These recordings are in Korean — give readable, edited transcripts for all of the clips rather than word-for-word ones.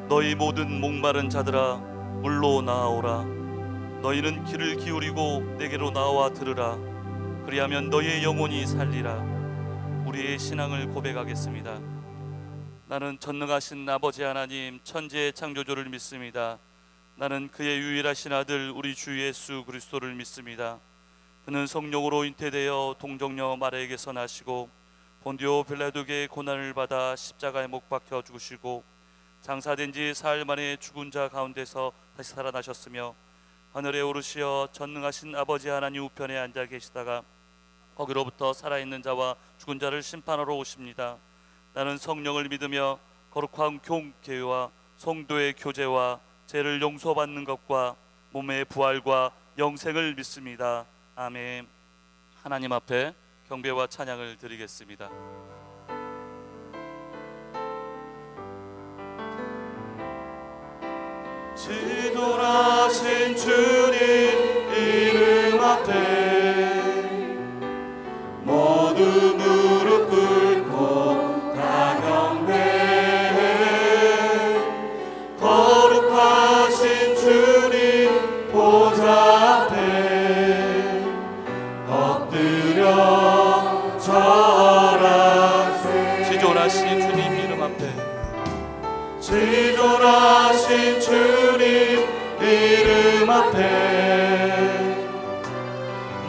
너희 모든 목마른 자들아 물로 나아오라. 너희는 귀를 기울이고 내게로 나와 들으라. 그리하면 너희의 영혼이 살리라. 우리의 신앙을 고백하겠습니다. 나는 전능하신 아버지 하나님 천지의 창조주를 믿습니다. 나는 그의 유일하신 아들 우리 주 예수 그리스도를 믿습니다. 그는 성령으로 잉태되어 동정녀 마리아에게서 나시고 본디오 빌라도에게 고난을 받아 십자가에 못 박혀 죽으시고 장사된 지 사흘 만에 죽은 자 가운데서 다시 살아나셨으며 하늘에 오르시어 전능하신 아버지 하나님 우편에 앉아 계시다가 거기로부터 살아있는 자와 죽은 자를 심판하러 오십니다. 나는 성령을 믿으며 거룩한 교회와 성도의 교제와 죄를 용서받는 것과 몸의 부활과 영생을 믿습니다. 아멘. 하나님 앞에 경배와 찬양을 드리겠습니다. 지도라신 주님 이름 앞에 모두 무릎 꿇고 다 경배해. 거룩하신 주님 보좌 앞에 엎드려 절하세. 지존하신 주님 이름 앞에 지존하신 주님 이름 앞에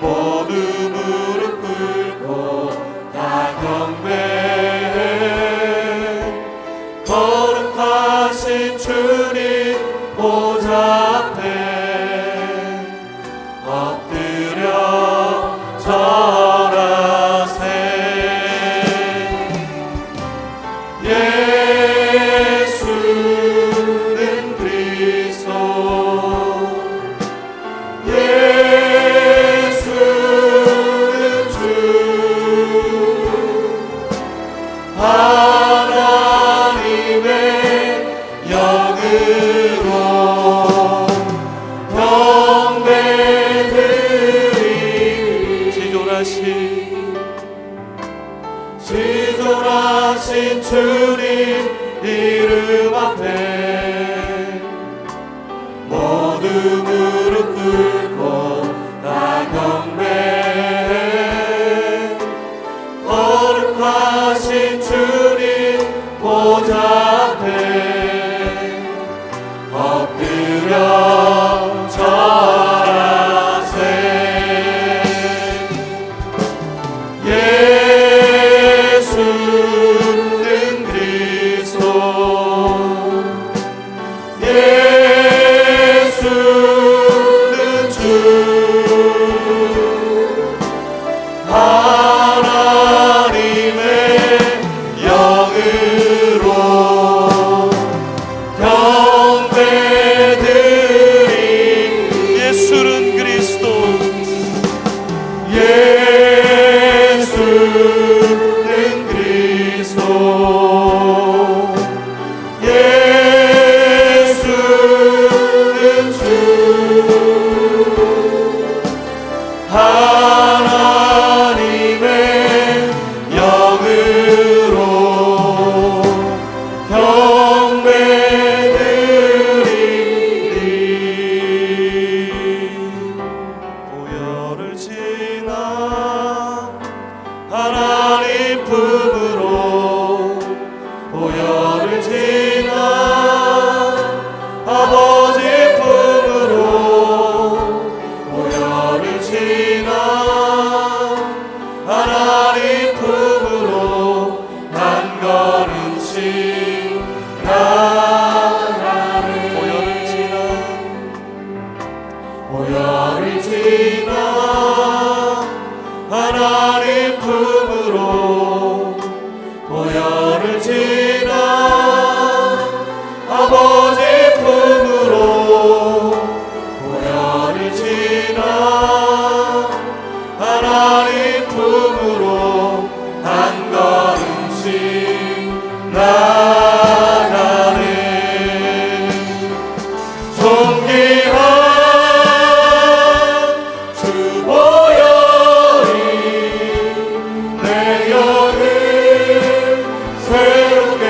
모두 무릎 꿇고 다 경배해. 거룩하신 주님 보좌 앞에 엎드려 절하세. 예수는 그리스도, 예수는 주, 하나님의 영으로 경배드리니. 지존하신 주님 이름 앞에 모두 무릎 꿇고 다 경배해. 거룩하신 주님 보좌 앞에 엎드려 절하세. 예수는 그리스도, 예수는 주, 하나님의 영으로 경배드리니. 예수는 그리스도, 예수는 그리스도, 예수는 주, 하나님의 영으로 경배드리니. 보혈을 지나 하나님 품으로, 보혈을 지나 아버지 품으로, 보혈을 지나 하나님 품으로 한 걸음씩 나아가네. 보혈을 지나 하나님 품으로, 보혈을 지나 아버지 품으로, 보혈을 지나 하나님 품으로 한 걸음씩 나아가네. 존귀한 주 보혈이 내 영을 새롭게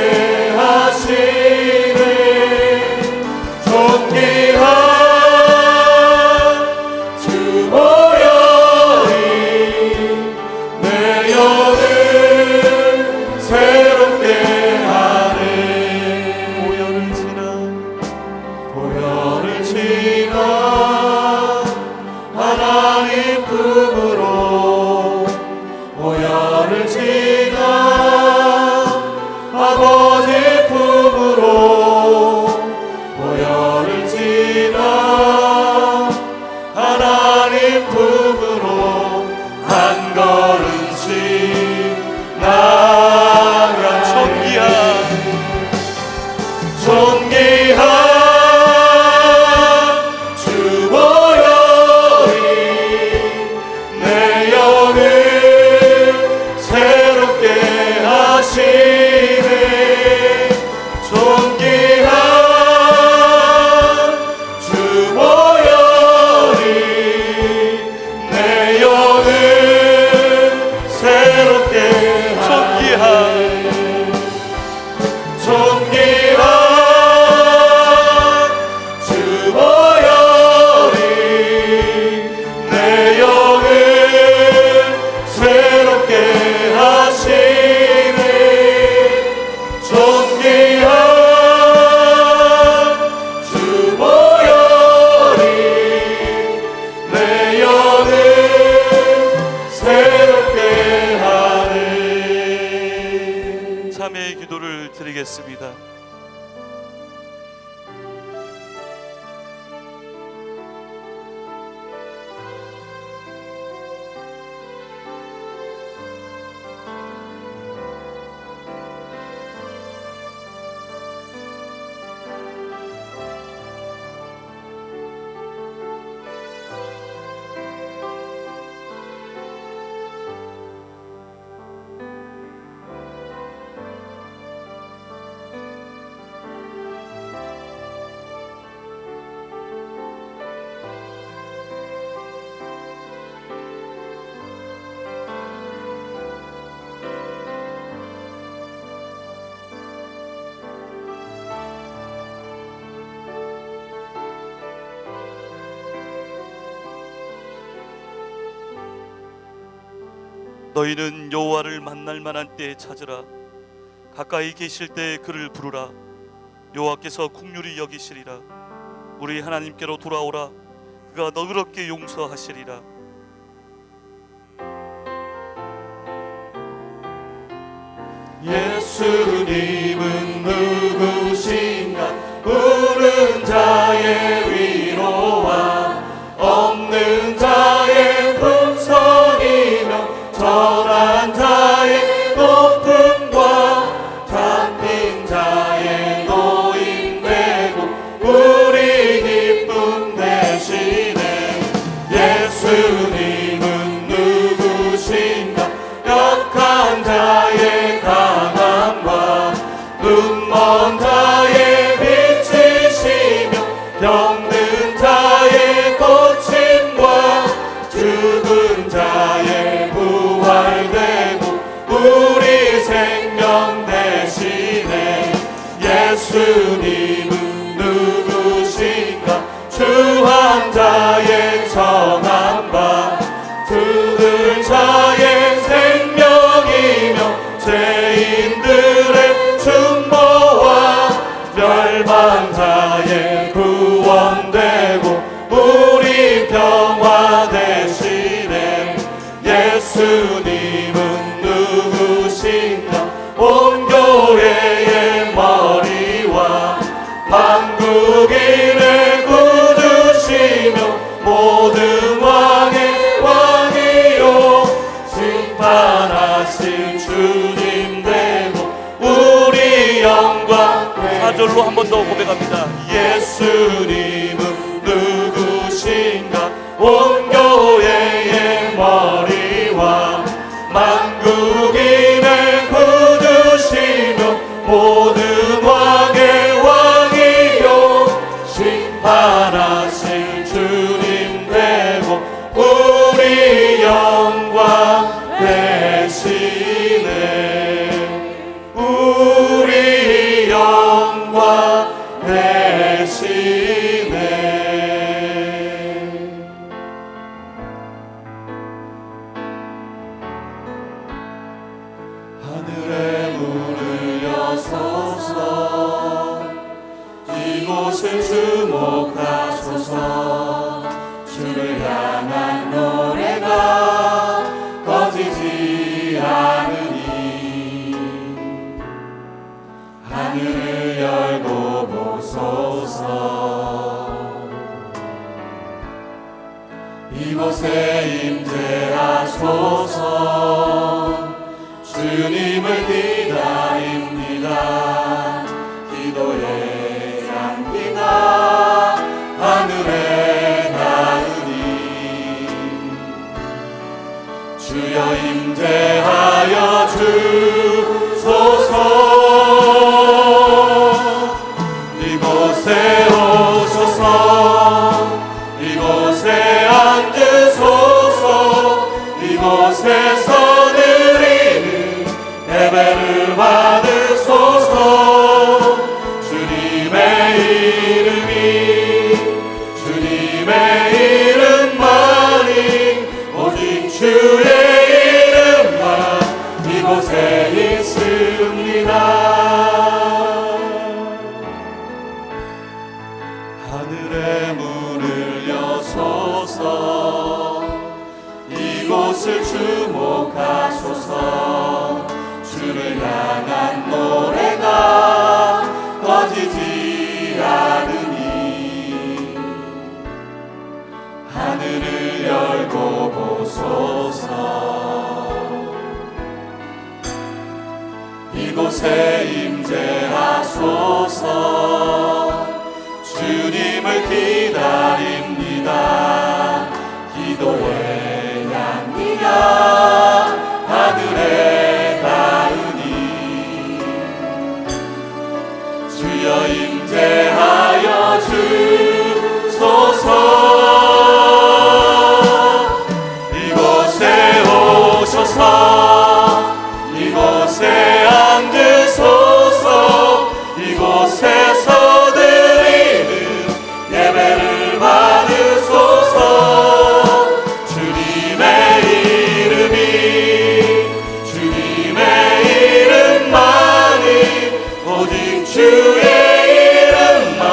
하시네. 드리겠습니다. 너희는 여호와를 만날 만한 때에 찾으라. 가까이 계실 때에 그를 부르라. 여호와께서 긍휼히 여기시리라. 우리 하나님께로 돌아오라. 그가 너그럽게 용서하시리라. 예수님은 누구신가? 부른 자의 위로와 없는 자의 풍성이며 전한 자의 높음과 잡힌 자의 노임되고 우리 기쁨 되시네. 예수님은 누구신가? 약한 자의 강함과 눈먼 자의 빛이시며 병든 자의 고침과 죽은 자의 부활되고 우리 생명 되시네. 예수님은 누구신가? 주한 자의 정함과 죽은 자의 생명이며 죄인들의 중보와 멸망 자의 구원되고 우리 평화 되시네. 예수님은 누구신가? 온 교회의 머리와 만국인의 구주시며 모든 왕의 왕이요 심판하신 주님 되고 우리 영광 되시네. 4절로 한 번 더 고백합니다. 예수님은 누구신가? 온 교회의 머리와 만국인의 구주시며 모든 왕의 왕이요 심판하신 주님 되고 우리 영광 되시네. 우리 영광 되시네. 하늘에 문을 여소서. 이곳을 주목하소서. 주를 향한 노래가 꺼지지 않으니 하늘을 열고 보소서. 이곳에 임재하소서. 주님을 기다립니다. 기도의 향기가 하늘에 닿으니 주여 임재하여 주소서. 이곳에 오소서. 이곳에 앉으소서. 이곳에서 드리는 예배를 받으소서. 주님의 이름이 주님의 이름만이 오직 주의 이름만 이곳에 있습니다. 하늘의 문을 여소서. 이곳을 주목하소서. 주를 향한 노래가 꺼지지 않으니 하늘을 열고 보소서. 이곳에 임재하소서. 주님을 기다립니다. 기도의 향기가 하늘에 닿으니 주여 임재하여 주소서. 이곳에 오셔서 이곳에 앉으소서. 이곳에서 드리는 예배를 받으소서. 주님의 이름이 주님의 이름만이 오직 주의 이름만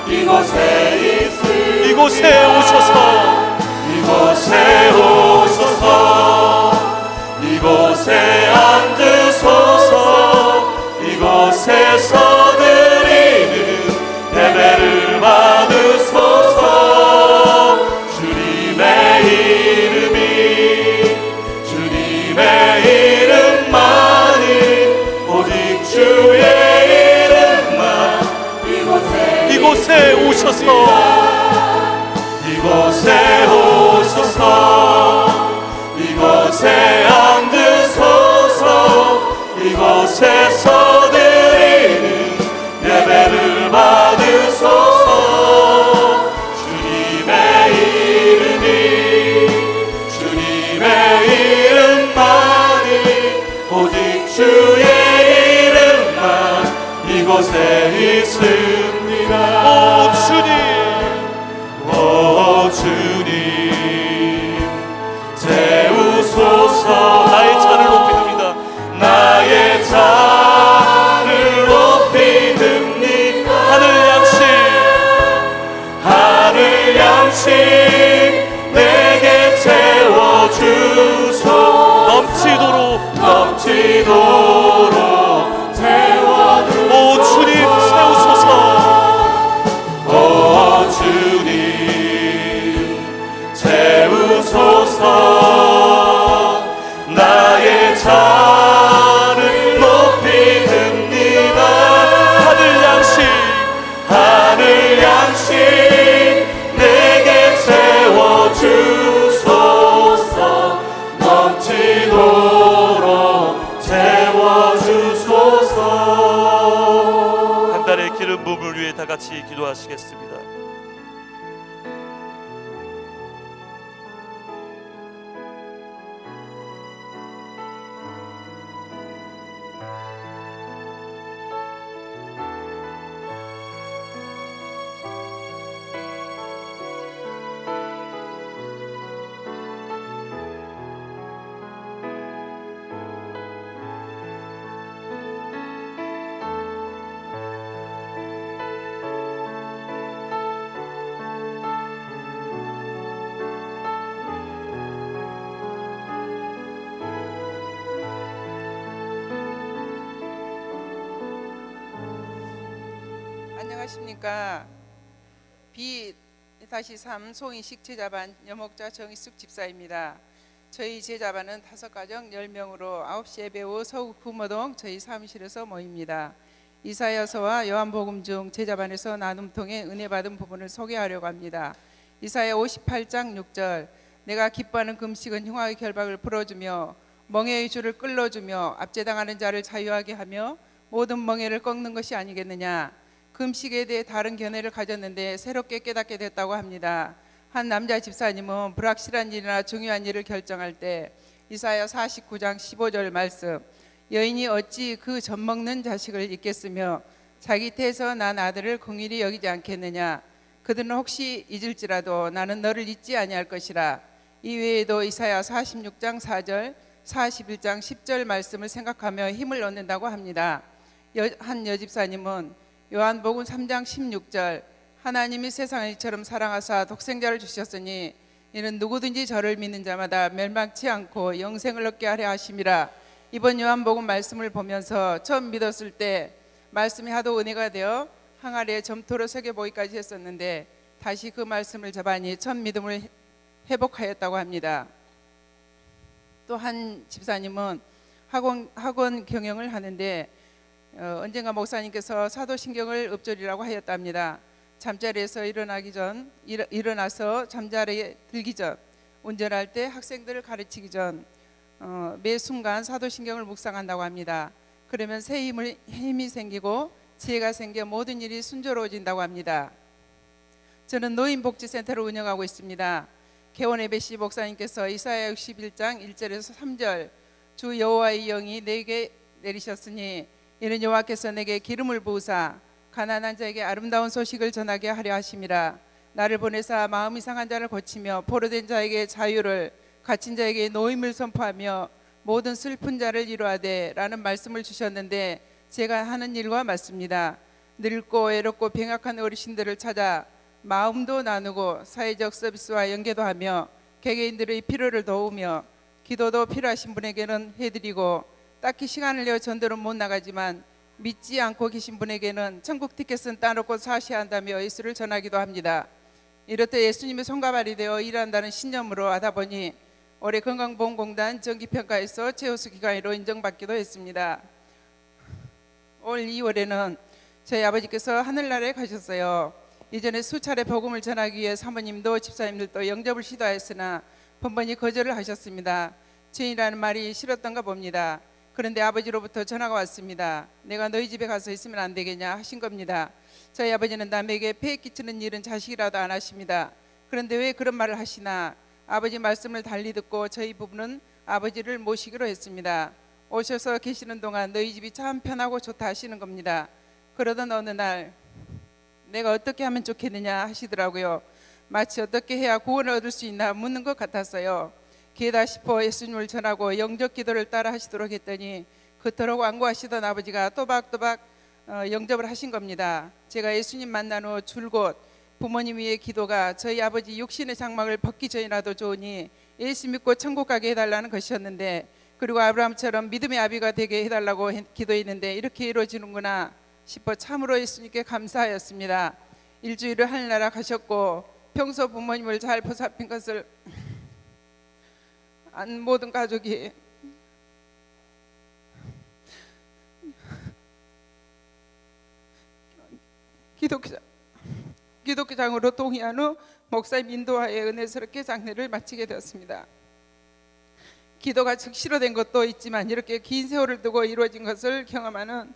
이곳에 있으니 이곳에 오셔서 이곳에 오셔서. 이곳에 앉으소서. 이곳에서 드리는 예배를 받으소서. 주님의 이름이 주님의 이름만이 오직 주의 이름만 이곳에 오셔서 이곳에 오셔서. 이곳에 앉으소서. 이곳에서 드리는 예배를 받으소서. 주님의 이름이 주님의 이름만이 오직 주의 이름만 이곳에 있습니다. 오 주님 오 주님 세우소서. 나의 잔을 높이듭니다. 나의 잔을 높이듭니다. 하늘 양식 내게 채워주소. 넘치도록 채워주소. 오 주님 세우소서. 오 주님 채우소서. 나의 잔을 높이듭니다. 하늘 양식 내게 채워주소서. 넘치도록 채워주소서. 한 달의 기름 부음을 위해 다 같이 기도하시겠습니다. 안녕하십니까. B-3 송이식 제자반 여목자 정희숙 집사입니다. 저희 제자반은 5가정 10명으로 9시 예배 후 서구 구모동 저희 사무실에서 모입니다. 이사야서와 요한복음 중 제자반에서 나눔 통해 은혜 받은 부분을 소개하려고 합니다. 이사야 58장 6절 내가 기뻐하는 금식은 흉악의 결박을 풀어주며 멍에의 줄을 끌어주며 압제당하는 자를 자유하게 하며 모든 멍에를 꺾는 것이 아니겠느냐. 금식에 대해 다른 견해를 가졌는데 새롭게 깨닫게 됐다고 합니다. 한 남자 집사님은 불확실한 일이나 중요한 일을 결정할 때 이사야 49장 15절 말씀 여인이 어찌 그 젖먹는 자식을 잊겠으며 자기 태에서 난 아들을 긍휼히 여기지 않겠느냐. 그들은 혹시 잊을지라도 나는 너를 잊지 아니할 것이라. 이 외에도 이사야 46장 4절, 41장 10절 말씀을 생각하며 힘을 얻는다고 합니다. 한 여집사님은 요한복음 3장 16절, 하나님이 세상을 이처럼 사랑하사 독생자를 주셨으니 이는 누구든지 저를 믿는 자마다 멸망치 않고 영생을 얻게 하려 하심이라. 이번 요한복음 말씀을 보면서 처음 믿었을 때 말씀이 하도 은혜가 되어 항아리에 점토로 새겨보기까지 했었는데 다시 그 말씀을 접하니 첫 믿음을 회복하였다고 합니다. 또 한 집사님은 학원 경영을 하는데 언젠가 목사님께서 사도신경을 읊조리라고 하였답니다. 잠자리에서 일어나서 잠자리에 들기 전, 운전할 때, 학생들을 가르치기 전 매 순간 사도신경을 묵상한다고 합니다. 그러면 새 힘이 생기고 지혜가 생겨 모든 일이 순조로워진다고 합니다. 저는 노인복지센터를 운영하고 있습니다. 개원에베시 목사님께서 이사야 61장 1절에서 3절, 주 여호와의 영이 내게 내리셨으니 이는 여호와께서 내게 기름을 부으사 가난한 자에게 아름다운 소식을 전하게 하려 하심이라. 나를 보내사 마음이 상한 자를 고치며 포로된 자에게 자유를, 갇힌 자에게 노임을 선포하며 모든 슬픈 자를 이루하되 라는 말씀을 주셨는데 제가 하는 일과 맞습니다. 늙고 외롭고 병약한 어르신들을 찾아 마음도 나누고 사회적 서비스와 연계도 하며 개개인들의 필요를 도우며 기도도 필요하신 분에게는 해드리고 딱히 시간을 내어 전도는 못 나가지만 믿지 않고 계신 분에게는 천국 티켓은 따놓고 사셔야 한다며 예수를 전하기도 합니다. 이렇듯 예수님의 손가발이 되어 일한다는 신념으로 하다 보니 올해 건강보험공단 정기평가에서 최우수 기관으로 인정받기도 했습니다. 올 2월에는 저희 아버지께서 하늘나라에 가셨어요. 이전에 수차례 복음을 전하기 위해 사모님도 집사님들도 영접을 시도하였으나 번번이 거절을 하셨습니다. 죄인이라는 말이 싫었던가 봅니다. 그런데 아버지로부터 전화가 왔습니다. 내가 너희 집에 가서 있으면 안 되겠냐 하신 겁니다. 저희 아버지는 남에게 폐해 끼치는 일은 자식이라도 안 하십니다. 그런데 왜 그런 말을 하시나. 아버지 말씀을 달리 듣고 저희 부부는 아버지를 모시기로 했습니다. 오셔서 계시는 동안 너희 집이 참 편하고 좋다 하시는 겁니다. 그러던 어느 날 내가 어떻게 하면 좋겠느냐 하시더라고요. 마치 어떻게 해야 구원을 얻을 수 있나 묻는 것 같았어요. 기회다 싶어 예수님을 전하고 영접 기도를 따라 하시도록 했더니 그토록 완고하시던 아버지가 또박또박 영접을 하신 겁니다. 제가 예수님 만난 후 줄곧 부모님 위의 기도가 저희 아버지 육신의 장막을 벗기 전이라도 좋으니 예수 믿고 천국 가게 해달라는 것이었는데, 그리고 아브라함처럼 믿음의 아비가 되게 해달라고 기도했는데 이렇게 이루어지는구나 싶어 참으로 예수님께 감사하였습니다. 일주일을 하늘나라 가셨고 평소 부모님을 잘 보살핀 것을 안 모든 가족이 기독교장으로 동의한 후 목사님 인도하에 은혜스럽게 장례를 마치게 되었습니다. 기도가 즉시로 된 것도 있지만 이렇게 긴 세월을 두고 이루어진 것을 경험하는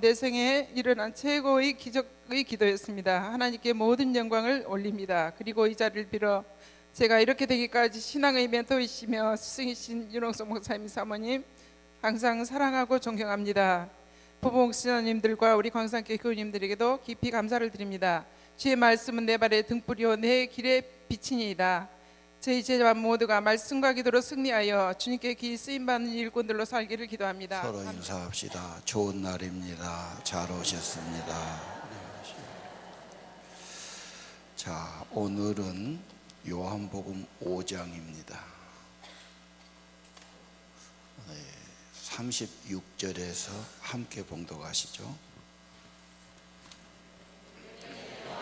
내 생에 일어난 최고의 기적의 기도였습니다. 하나님께 모든 영광을 올립니다. 그리고 이 자리를 빌어 제가 이렇게 되기까지 신앙의 멘토이시며 스승이신 윤홍석 목사님 사모님 항상 사랑하고 존경합니다. 부부 목사님들과 우리 광산교회 교우님들에게도 깊이 감사를 드립니다. 주의 말씀은 내 발의 등불이요 내 길의 빛이니이다. 저희 제자 모두가 말씀과 기도로 승리하여 주님께 길 쓰임받는 일꾼들로 살기를 기도합니다. 서로 인사합시다. 좋은 날입니다. 잘 오셨습니다. 자, 오늘은 요한복음 5장입니다. 36절에서 함께 봉독하시죠.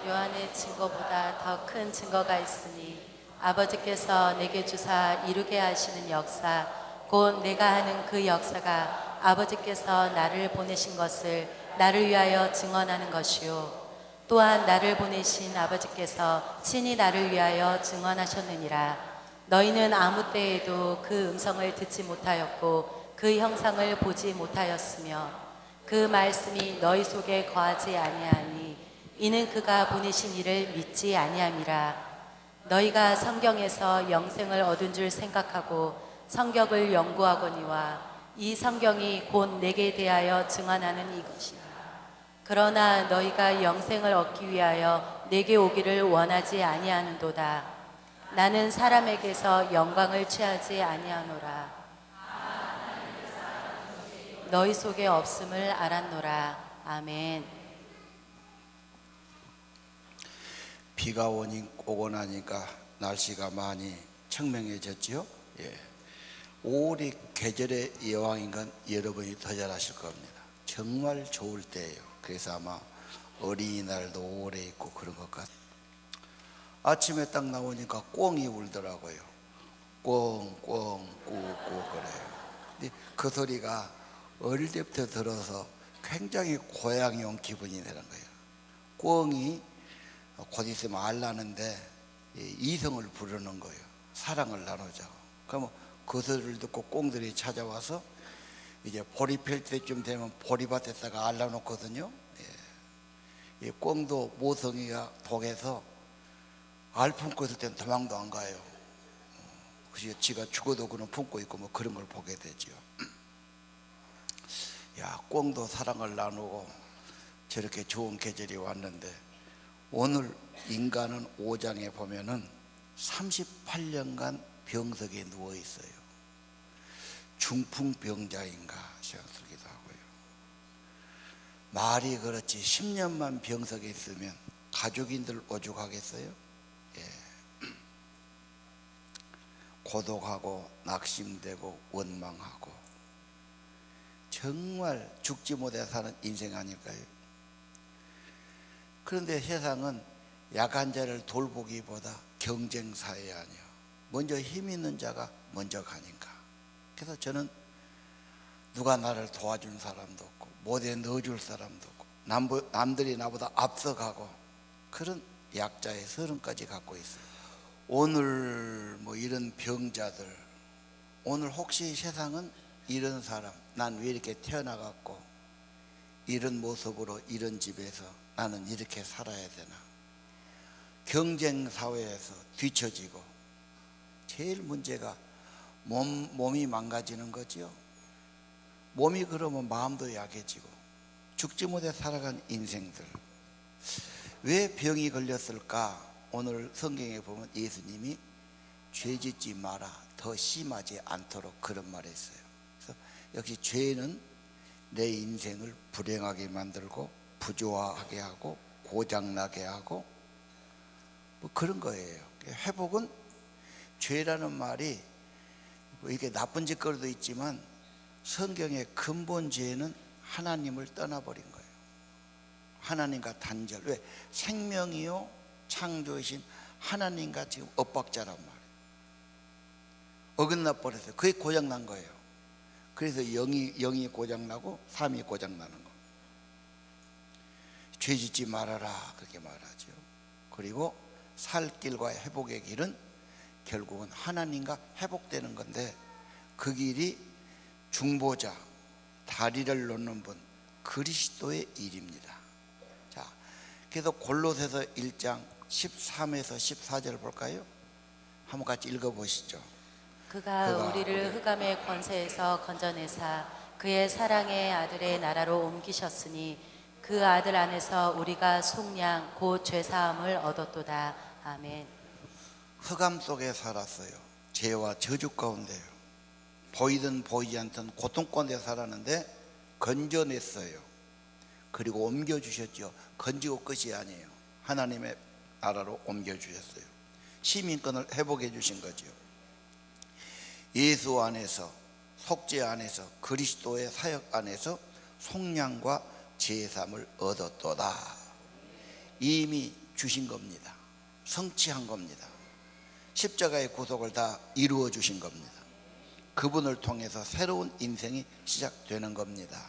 요한의 증거보다 더 큰 증거가 있으니 아버지께서 내게 주사 이루게 하시는 역사, 곧 내가 하는 그 역사가 아버지께서 나를 보내신 것을 나를 위하여 증언하는 것이요, 또한 나를 보내신 아버지께서 친히 나를 위하여 증언하셨느니라. 너희는 아무 때에도 그 음성을 듣지 못하였고 그 형상을 보지 못하였으며 그 말씀이 너희 속에 거하지 아니하니 이는 그가 보내신 이를 믿지 아니함이라. 너희가 성경에서 영생을 얻은 줄 생각하고 성경을 연구하거니와 이 성경이 곧 내게 대하여 증언하는 이것이라. 그러나 너희가 영생을 얻기 위하여 내게 오기를 원하지 아니하는도다. 나는 사람에게서 영광을 취하지 아니하노라. 너희 속에 없음을 알았노라. 아멘. 비가 오고 나니까 날씨가 많이 청명해졌지요. 예. 5월이 계절의 여왕인 건 여러분이 더 잘 아실 겁니다. 정말 좋을 때예요. 그래서 아마 어린이날도 5월에 있고 그런 것 같아요. 아침에 딱 나오니까 꿩이 울더라고요. 꿩, 꿩, 꾸꾸 그래요. 근데 그 소리가 어릴 때부터 들어서 굉장히 고향이 온 기분이 되는 거예요. 꿩이 곧 있으면 알 나는데 이성을 부르는 거예요. 사랑을 나누자고. 그러면 그 소리를 듣고 꿩들이 찾아와서 이제 보리 펼 때쯤 되면 보리밭에다가 알 나놓거든요. 예. 이 꿩도 모성이가 독해서 알 품고 있을 땐 도망도 안 가요. 그래서 지가 죽어도 그는 품고 있고 뭐 그런 걸 보게 되죠. 야, 꿩도 사랑을 나누고 저렇게 좋은 계절이 왔는데, 오늘 인간은 5장에 보면은 38년간 병석에 누워 있어요. 중풍병자인가 생각들기도 하고요. 말이 그렇지 10년만 병석에 있으면 가족인들 오죽하겠어요? 예. 고독하고 낙심되고 원망하고 정말 죽지 못해 사는 인생 아닐까요? 그런데 세상은 약한 자를 돌보기보다 경쟁 사회 아니요. 먼저 힘 있는 자가 먼저 가니까. 그래서 저는 누가 나를 도와준 사람도 없고 못에 넣어줄 사람도 없고 남들이 나보다 앞서가고 그런 약자의 서름까지 갖고 있어요. 오늘 뭐 이런 병자들, 오늘 혹시 세상은 이런 사람, 난 왜 이렇게 태어나갖고 이런 모습으로 이런 집에서 나는 이렇게 살아야 되나, 경쟁 사회에서 뒤처지고 제일 문제가 몸이 망가지는 거죠. 몸이 그러면 마음도 약해지고 죽지 못해 살아간 인생들, 왜 병이 걸렸을까? 오늘 성경에 보면 예수님이 죄짓지 마라, 더 심하지 않도록 그런 말을 했어요. 그래서 역시 죄는 내 인생을 불행하게 만들고 부조화하게 하고 고장나게 하고 뭐 그런 거예요. 회복은, 죄라는 말이 뭐 이게 나쁜 짓거리도 있지만 성경의 근본 죄는 하나님을 떠나버린 거예요. 하나님과 단절. 왜? 생명이요 창조이신 하나님과 지금 엇박자란 말이에요. 어긋나 버렸어요. 그게 고장난 거예요. 그래서 영이 고장나고 삶이 고장나는 거. 죄짓지 말아라 그렇게 말하죠. 그리고 살 길과 회복의 길은 결국은 하나님과 회복되는 건데, 그 길이 중보자, 다리를 놓는 분, 그리스도의 일입니다. 자, 그래서 골로새서 1장 13에서 14절 볼까요? 한번 같이 읽어보시죠. 그가 우리를 흑암의 권세에서 건져내사 그의 사랑의 아들의 나라로 옮기셨으니 그 아들 안에서 우리가 속량 곧 죄사함을 얻었도다. 아멘. 흑암 속에 살았어요. 죄와 저주 가운데요. 보이든 보이지 않든 고통 가운데 살았는데 건져냈어요. 그리고 옮겨주셨죠. 건지고 끝이 아니에요. 하나님의 나라로 옮겨주셨어요. 시민권을 회복해 주신 거죠. 예수 안에서, 속죄 안에서, 그리스도의 사역 안에서 속량과 제삼을 얻었도다. 이미 주신 겁니다. 성취한 겁니다. 십자가의 구속을 다 이루어 주신 겁니다. 그분을 통해서 새로운 인생이 시작되는 겁니다.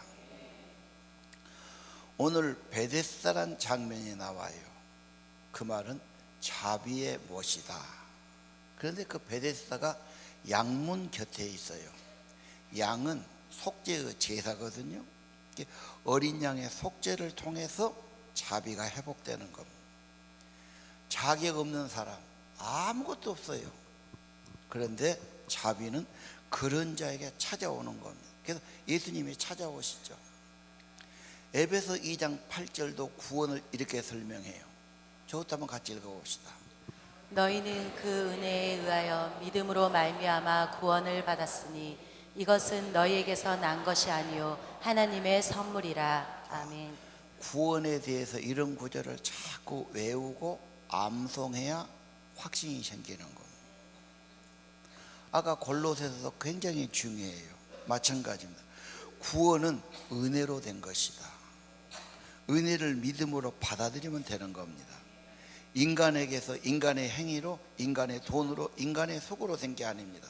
오늘 베데스다란 장면이 나와요. 그 말은 자비의 못이다. 그런데 그 베데스다가 양문 곁에 있어요. 양은 속죄의 제사거든요. 어린 양의 속죄를 통해서 자비가 회복되는 겁니다. 자격 없는 사람, 아무것도 없어요. 그런데 자비는 그런 자에게 찾아오는 겁니다. 그래서 예수님이 찾아오시죠. 에베소 2장 8절도 구원을 이렇게 설명해요. 저것도 한번 같이 읽어봅시다. 너희는 그 은혜에 의하여 믿음으로 말미암아 구원을 받았으니 이것은 너희에게서 난 것이 아니요 하나님의 선물이라. 아멘. 구원에 대해서 이런 구절을 자꾸 외우고 암송해야 확신이 생기는 겁니다. 아까 골로새서도 굉장히 중요해요. 마찬가지입니다. 구원은 은혜로 된 것이다. 은혜를 믿음으로 받아들이면 되는 겁니다. 인간에게서, 인간의 행위로, 인간의 돈으로, 인간의 속으로 된 게 아닙니다.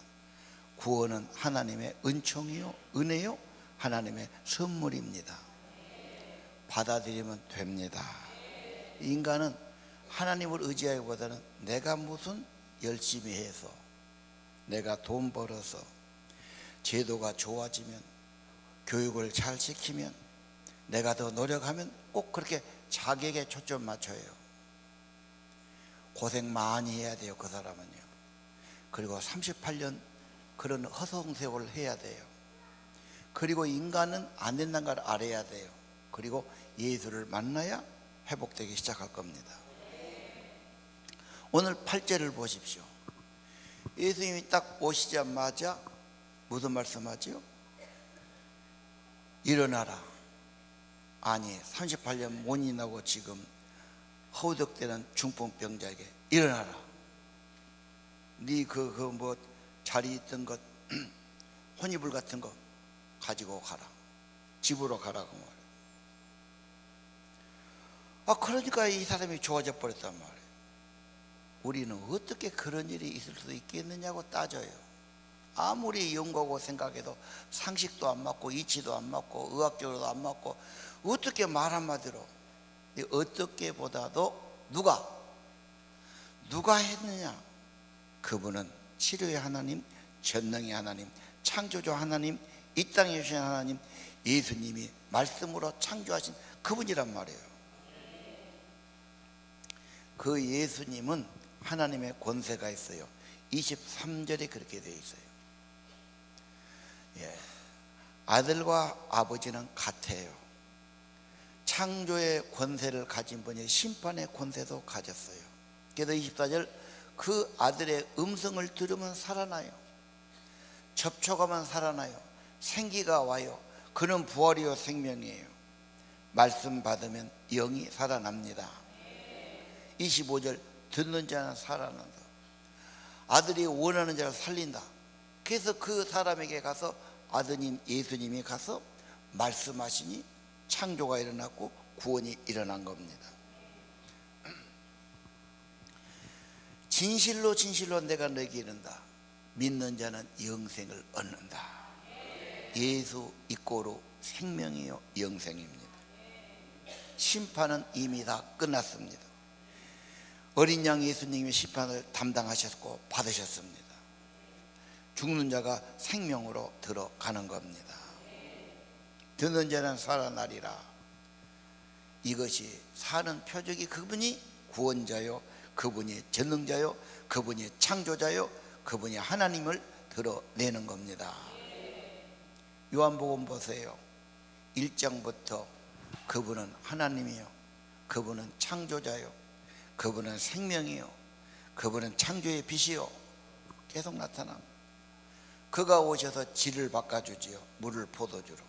구원은 하나님의 은총이요, 은혜요, 하나님의 선물입니다. 받아들이면 됩니다. 인간은 하나님을 의지하기보다는 내가 무슨 열심히 해서, 내가 돈 벌어서, 제도가 좋아지면, 교육을 잘 시키면, 내가 더 노력하면 꼭 그렇게 자기에게 초점 맞춰요. 고생 많이 해야 돼요, 그 사람은요. 그리고 38년 그런 허송세월을 해야 돼요. 그리고 인간은 안 된다는 걸 알아야 돼요. 그리고 예수를 만나야 회복되기 시작할 겁니다. 오늘 8절을 보십시오. 예수님이 딱 오시자마자 무슨 말씀하죠? 일어나라. 아니, 38년 못 일어나고 지금 허우적대는 중풍병자에게 일어나라. 네 뭐 자리 있던 것 혼이불 같은 거 가지고 가라. 집으로 가라고 말이에요. 그러니까 이 사람이 좋아져 버렸단 말이에요. 우리는 어떻게 그런 일이 있을 수 있겠느냐고 따져요. 아무리 연구하고 생각해도 상식도 안 맞고 이치도 안 맞고 의학적으로도 안 맞고 어떻게 말 한마디로, 어떻게 보다도 누가 했느냐? 그분은 치료의 하나님, 전능의 하나님, 창조주 하나님, 이 땅에 주신 하나님, 예수님이 말씀으로 창조하신 그분이란 말이에요. 그 예수님은 하나님의 권세가 있어요. 23절에 그렇게 되어 있어요. 아들과 아버지는 같아요. 창조의 권세를 가진 분이 심판의 권세도 가졌어요. 그래서 24절, 그 아들의 음성을 들으면 살아나요. 접촉하면 살아나요. 생기가 와요. 그는 부활이요 생명이에요. 말씀 받으면 영이 살아납니다. 25절, 듣는 자는 살아난다. 아들이 원하는 자를 살린다. 그래서 그 사람에게 가서 아드님 예수님이 가서 말씀하시니 창조가 일어났고 구원이 일어난 겁니다. 진실로 진실로 내가 너에게 이른다. 믿는 자는 영생을 얻는다. 예수 이꼬로 생명이요 영생입니다. 심판은 이미 다 끝났습니다. 어린 양 예수님이 심판을 담당하셨고 받으셨습니다. 죽는 자가 생명으로 들어가는 겁니다. 듣는 자는 살아나리라. 이것이 사는 표적이 그분이 구원자요, 그분이 전능자요, 그분이 창조자요, 그분이 하나님을 드러내는 겁니다. 요한복음 보세요. 1장부터 그분은 하나님이요, 그분은 창조자요, 그분은 생명이요, 그분은 창조의 빛이요, 계속 나타납니다. 그가 오셔서 질을 바꿔주지요. 물을 포도주로.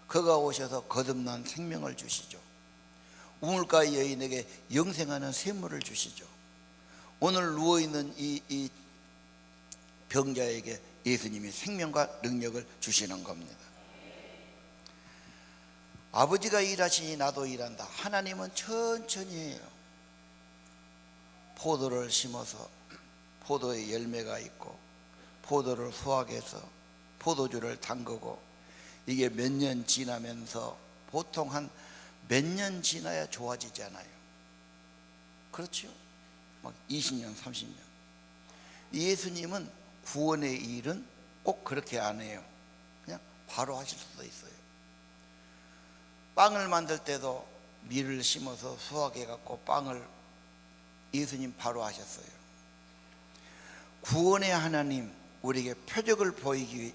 그가 오셔서 거듭난 생명을 주시죠. 우물가의 여인에게 영생하는 샘물을 주시죠. 오늘 누워있는 이 병자에게 예수님이 생명과 능력을 주시는 겁니다. 아버지가 일하시니 나도 일한다. 하나님은 천천히 해요. 포도를 심어서 포도의 열매가 있고, 포도를 수확해서 포도주를 담그고, 이게 몇 년 지나면서 보통 한 몇 년 지나야 좋아지지 않아요. 그렇죠? 막 20년, 30년. 예수님은 구원의 일은 꼭 그렇게 안 해요. 그냥 바로 하실 수도 있어요. 빵을 만들 때도 밀을 심어서 수확해 갖고 빵을 예수님 바로 하셨어요. 구원의 하나님, 우리에게 표적을 보이기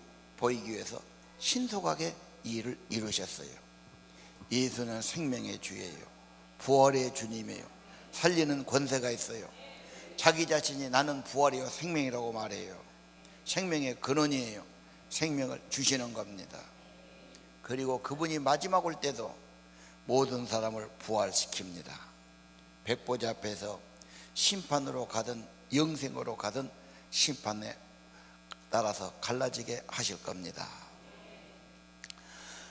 위해서 신속하게 일을 이루셨어요. 예수는 생명의 주예요. 부활의 주님이에요. 살리는 권세가 있어요. 자기 자신이 나는 부활이요 생명이라고 말해요. 생명의 근원이에요. 생명을 주시는 겁니다. 그리고 그분이 마지막 올 때도 모든 사람을 부활시킵니다. 백보자 앞에서 심판으로 가든 영생으로 가든 심판에 따라서 갈라지게 하실 겁니다.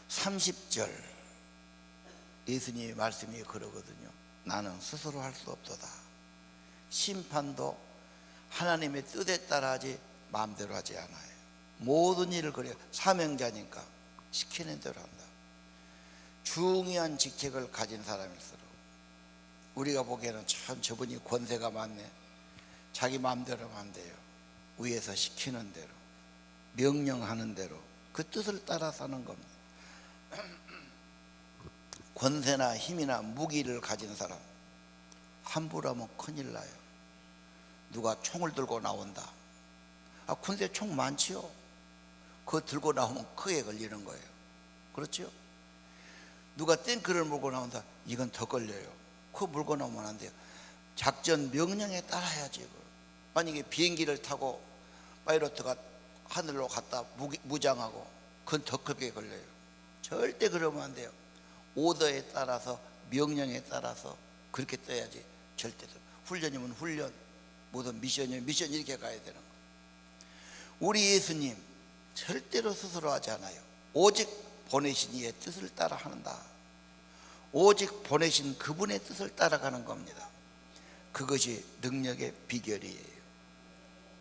30절 예수님의 말씀이 그러거든요. 나는 스스로 할 수 없도다. 심판도 하나님의 뜻에 따라 하지 마음대로 하지 않아요. 모든 일을 그래요. 사명자니까 시키는 대로 한다. 중요한 직책을 가진 사람일수록 우리가 보기에는 참 저분이 권세가 많네. 자기 마음대로 하면 돼요. 위에서 시키는 대로 명령하는 대로 그 뜻을 따라 사는 겁니다. 권세나 힘이나 무기를 가진 사람 함부로 하면 큰일 나요. 누가 총을 들고 나온다. 군대 총 많지요. 그거 들고 나오면 크게 걸리는 거예요. 그렇죠? 누가 탱크를 몰고 나온다. 이건 더 걸려요. 그거 몰고 나오면 안 돼요. 작전 명령에 따라야지. 그걸. 만약에 비행기를 타고 파이로트가 하늘로 갔다 무장하고 그건 더 크게 걸려요. 절대 그러면 안 돼요. 오더에 따라서 명령에 따라서 그렇게 떠야지. 절대로 훈련이면 훈련, 모든 미션이면 미션 이렇게 가야 되는 거예요. 우리 예수님 절대로 스스로 하지 않아요. 오직 보내신 이의 뜻을 따라 한다. 오직 보내신 그분의 뜻을 따라가는 겁니다. 그것이 능력의 비결이에요.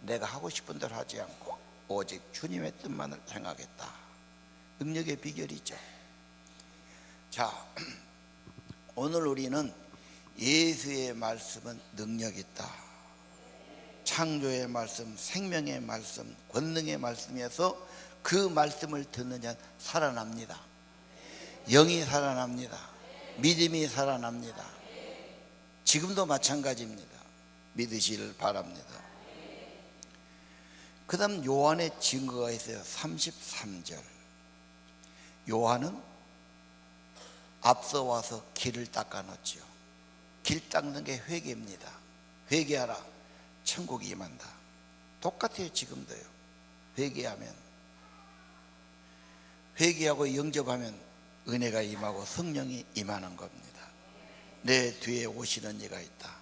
내가 하고 싶은 대로 하지 않고 오직 주님의 뜻만을 행하겠다. 능력의 비결이죠. 자, 오늘 우리는 예수의 말씀은 능력이 있다. 창조의 말씀, 생명의 말씀, 권능의 말씀에서 그 말씀을 듣는 자는 살아납니다. 영이 살아납니다. 믿음이 살아납니다. 지금도 마찬가지입니다. 믿으시길 바랍니다. 그 다음 요한의 증거가 있어요. 33절. 요한은 앞서 와서 길을 닦아 놓지요. 길 닦는 게 회개입니다. 회개하라, 천국이 임한다. 똑같아요. 지금도요. 회개하고 영접하면 은혜가 임하고 성령이 임하는 겁니다. 내 뒤에 오시는 이가 있다.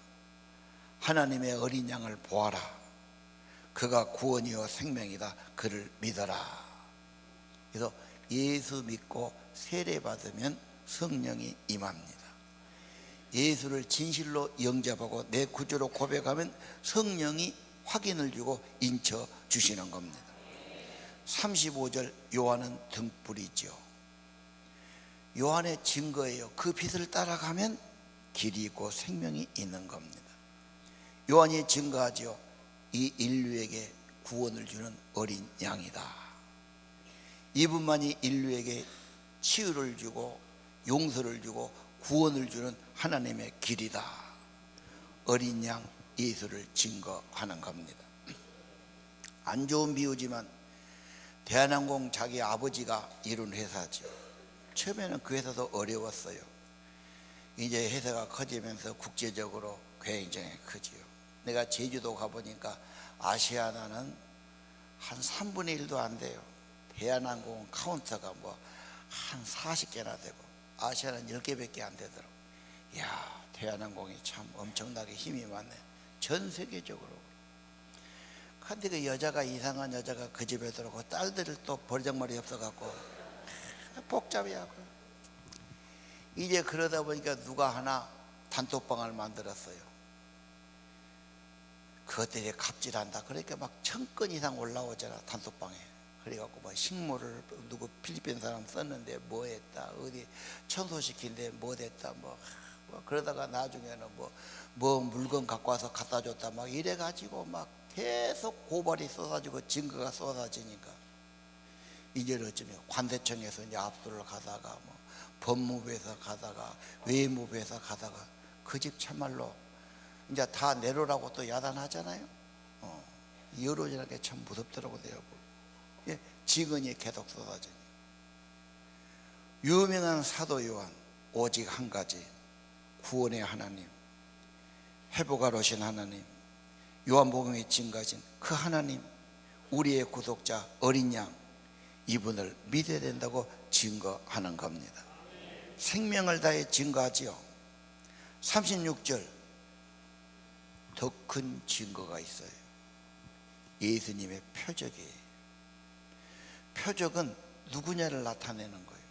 하나님의 어린 양을 보아라. 그가 구원이요 생명이다. 그를 믿어라. 그래서 예수 믿고 세례 받으면 성령이 임합니다. 예수를 진실로 영접하고 내 구주로 고백하면 성령이 확인을 주고 인쳐 주시는 겁니다. 35절 요한은 등불이죠. 요한의 증거예요. 그 빛을 따라가면 길이 있고 생명이 있는 겁니다. 요한이 증거하죠. 이 인류에게 구원을 주는 어린 양이다. 이분만이 인류에게 치유를 주고 용서를 주고 구원을 주는 하나님의 길이다. 어린 양 예수를 증거하는 겁니다. 안 좋은 비유지만 대한항공 자기 아버지가 이룬 회사죠. 처음에는 그 회사도 어려웠어요. 이제 회사가 커지면서 국제적으로 굉장히 크지요. 내가 제주도 가보니까 아시아나는 한 3분의 1도 안 돼요. 대한항공 카운터가 뭐 한 40개나 되고 아시아는 10개밖에 안 되더라고. 이야, 대한항공이 참 엄청나게 힘이 많네. 전 세계적으로. 근데 그 여자가 이상한 여자가 그 집에 들어오고 딸들을 또 버르장머리 없어갖고 복잡해하고. 이제 그러다 보니까 누가 하나 단톡방을 만들었어요. 그것들이 갑질한다. 그러니까 막 1000건 이상 올라오잖아, 단톡방에. 그래갖고 뭐 식물을 누구 필리핀 사람 썼는데 뭐 했다, 어디 청소시킨데 뭐 됐다, 뭐 그러다가 나중에는 뭐 물건 갖고 와서 갖다 줬다 막 이래가지고 막 계속 고발이 쏟아지고 증거가 쏟아지니까 이제는 어쩌면 관세청에서 이제 압수를 가다가 뭐 법무부에서 가다가 외무부에서 가다가 그 집 참말로 이제 다 내로라고 또 야단하잖아요. 여론이라는 게 참 무섭더라고. 예, 직언이 계속 쏟아지니 유명한 사도 요한 오직 한 가지, 구원의 하나님, 회복하러 오신 하나님, 요한복음에 증거하신 그 하나님, 우리의 구속자 어린 양, 이분을 믿어야 된다고 증거하는 겁니다. 생명을 다해 증거하지요. 36절, 더 큰 증거가 있어요. 예수님의 표적이에요. 표적은 누구냐를 나타내는 거예요.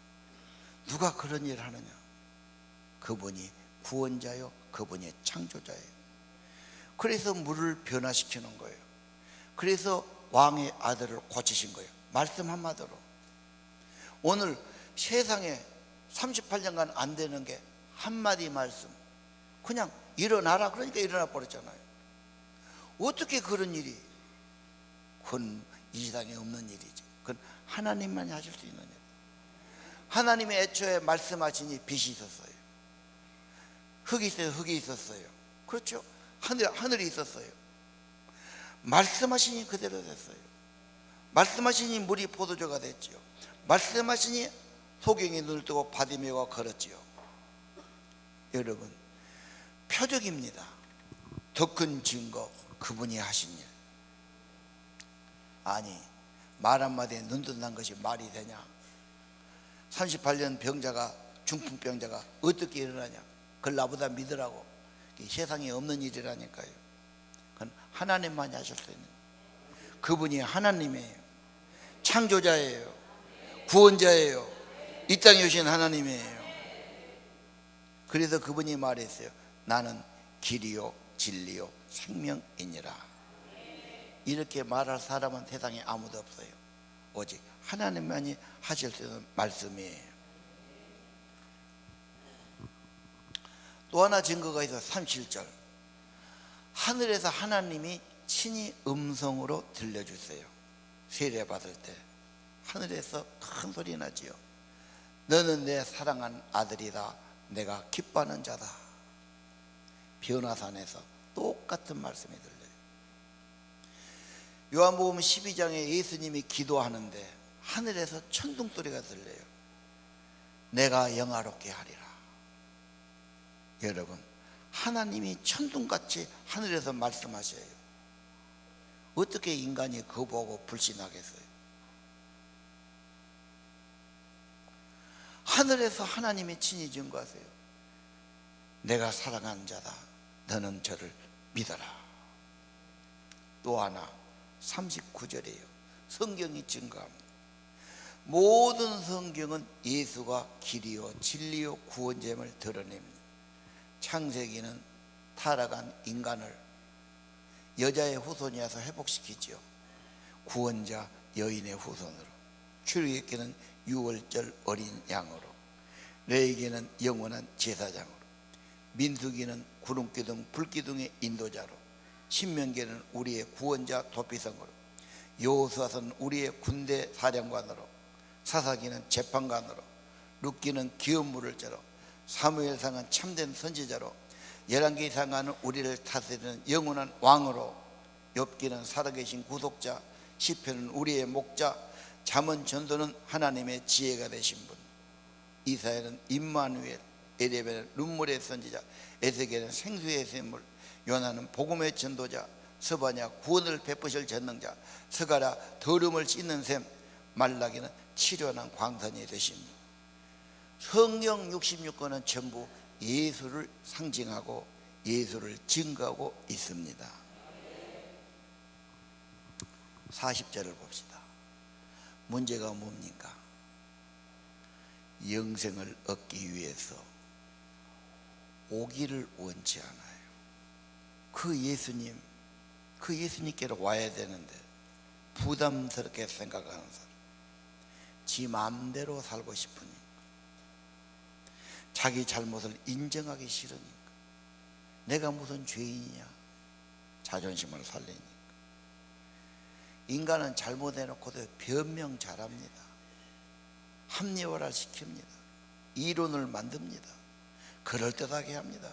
누가 그런 일을 하느냐? 그분이 구원자요, 그분이 창조자예요. 그래서 물을 변화시키는 거예요. 그래서 왕의 아들을 고치신 거예요. 말씀 한마디로. 오늘 세상에 38년간 안 되는 게 한마디 말씀, 그냥 일어나라 그러니까 일어나 버렸잖아요. 어떻게 그런 일이? 그건 이 세상에 없는 일이지. 그건 하나님만이 하실 수 있는 일. 하나님의 애초에 말씀하시니 빛이 있었어요. 흙이 있어요. 흙이 있었어요. 그렇죠? 하늘이 있었어요. 말씀하시니 그대로 됐어요. 말씀하시니 물이 포도주가 됐지요. 말씀하시니 소경이 눈을 뜨고 바디메오가 걸었지요. 여러분, 표적입니다. 더 큰 증거, 그분이 하신 일. 아니, 말 한마디에 눈도 난 것이 말이 되냐? 38년 병자가, 중풍병자가 어떻게 일어나냐? 그걸 나보다 믿으라고. 세상에 없는 일이라니까요. 그건 하나님만이 하실 수 있는, 그분이 하나님이에요. 창조자예요. 구원자예요. 이 땅에 오신 하나님이에요. 그래서 그분이 말했어요. 나는 길이요 진리요 생명이니라. 이렇게 말할 사람은 세상에 아무도 없어요. 오직 하나님만이 하실 수 있는 말씀이에요. 또 하나 증거가 있어요. 37절, 하늘에서 하나님이 친히 음성으로 들려주세요. 세례 받을 때 하늘에서 큰 소리 나지요. 너는 내 사랑한 아들이다. 내가 기뻐하는 자다. 변화산에서 똑같은 말씀이 들려요. 요한복음 12장에 예수님이 기도하는데 하늘에서 천둥소리가 들려요. 내가 영화롭게 하리라. 여러분, 하나님이 천둥같이 하늘에서 말씀하셔요. 어떻게 인간이 거부하고 불신하겠어요? 하늘에서 하나님이 친히 증거하세요. 내가 사랑하는 자다. 너는 저를 믿어라. 또 하나 39절이에요. 성경이 증거합니다. 모든 성경은 예수가 길이요 진리요 구원됨을 드러냅니다. 창세기는 타락한 인간을 여자의 후손이어서 회복시키지요. 구원자 여인의 후손으로. 출애굽기는 6월절 어린 양으로. 레위기는 영원한 제사장으로. 민수기는 구름기둥 불기둥의 인도자로. 신명기는 우리의 구원자 도피성으로. 여호수아서는 우리의 군대 사령관으로. 사사기는 재판관으로. 룻기는 기업 물을 자로. 사무엘상은 참된 선지자로. 열왕기상은 우리를 다스리는 영원한 왕으로. 욥기는 살아계신 구속자. 시편은 우리의 목자. 잠언 전도는 하나님의 지혜가 되신 분. 이사야는 임마누엘. 에레미야는 눈물의 선지자. 에스겔은 생수의 샘물. 요나는 복음의 전도자. 스바냐 구원을 베푸실 전능자. 스가랴 더러움을 씻는 샘. 말라기는 치료하는 광선이 되십니다. 성경 66권은 전부 예수를 상징하고 예수를 증거하고 있습니다. 40절을 봅시다. 문제가 뭡니까? 영생을 얻기 위해서 오기를 원치 않아요. 그 예수님께로 와야 되는데 부담스럽게 생각하는 사람, 지 마음대로 살고 싶으니까, 자기 잘못을 인정하기 싫으니까, 내가 무슨 죄인이냐, 자존심을 살리니까. 인간은 잘못해놓고도 변명 잘합니다. 합리화를 시킵니다. 이론을 만듭니다. 그럴듯하게 합니다.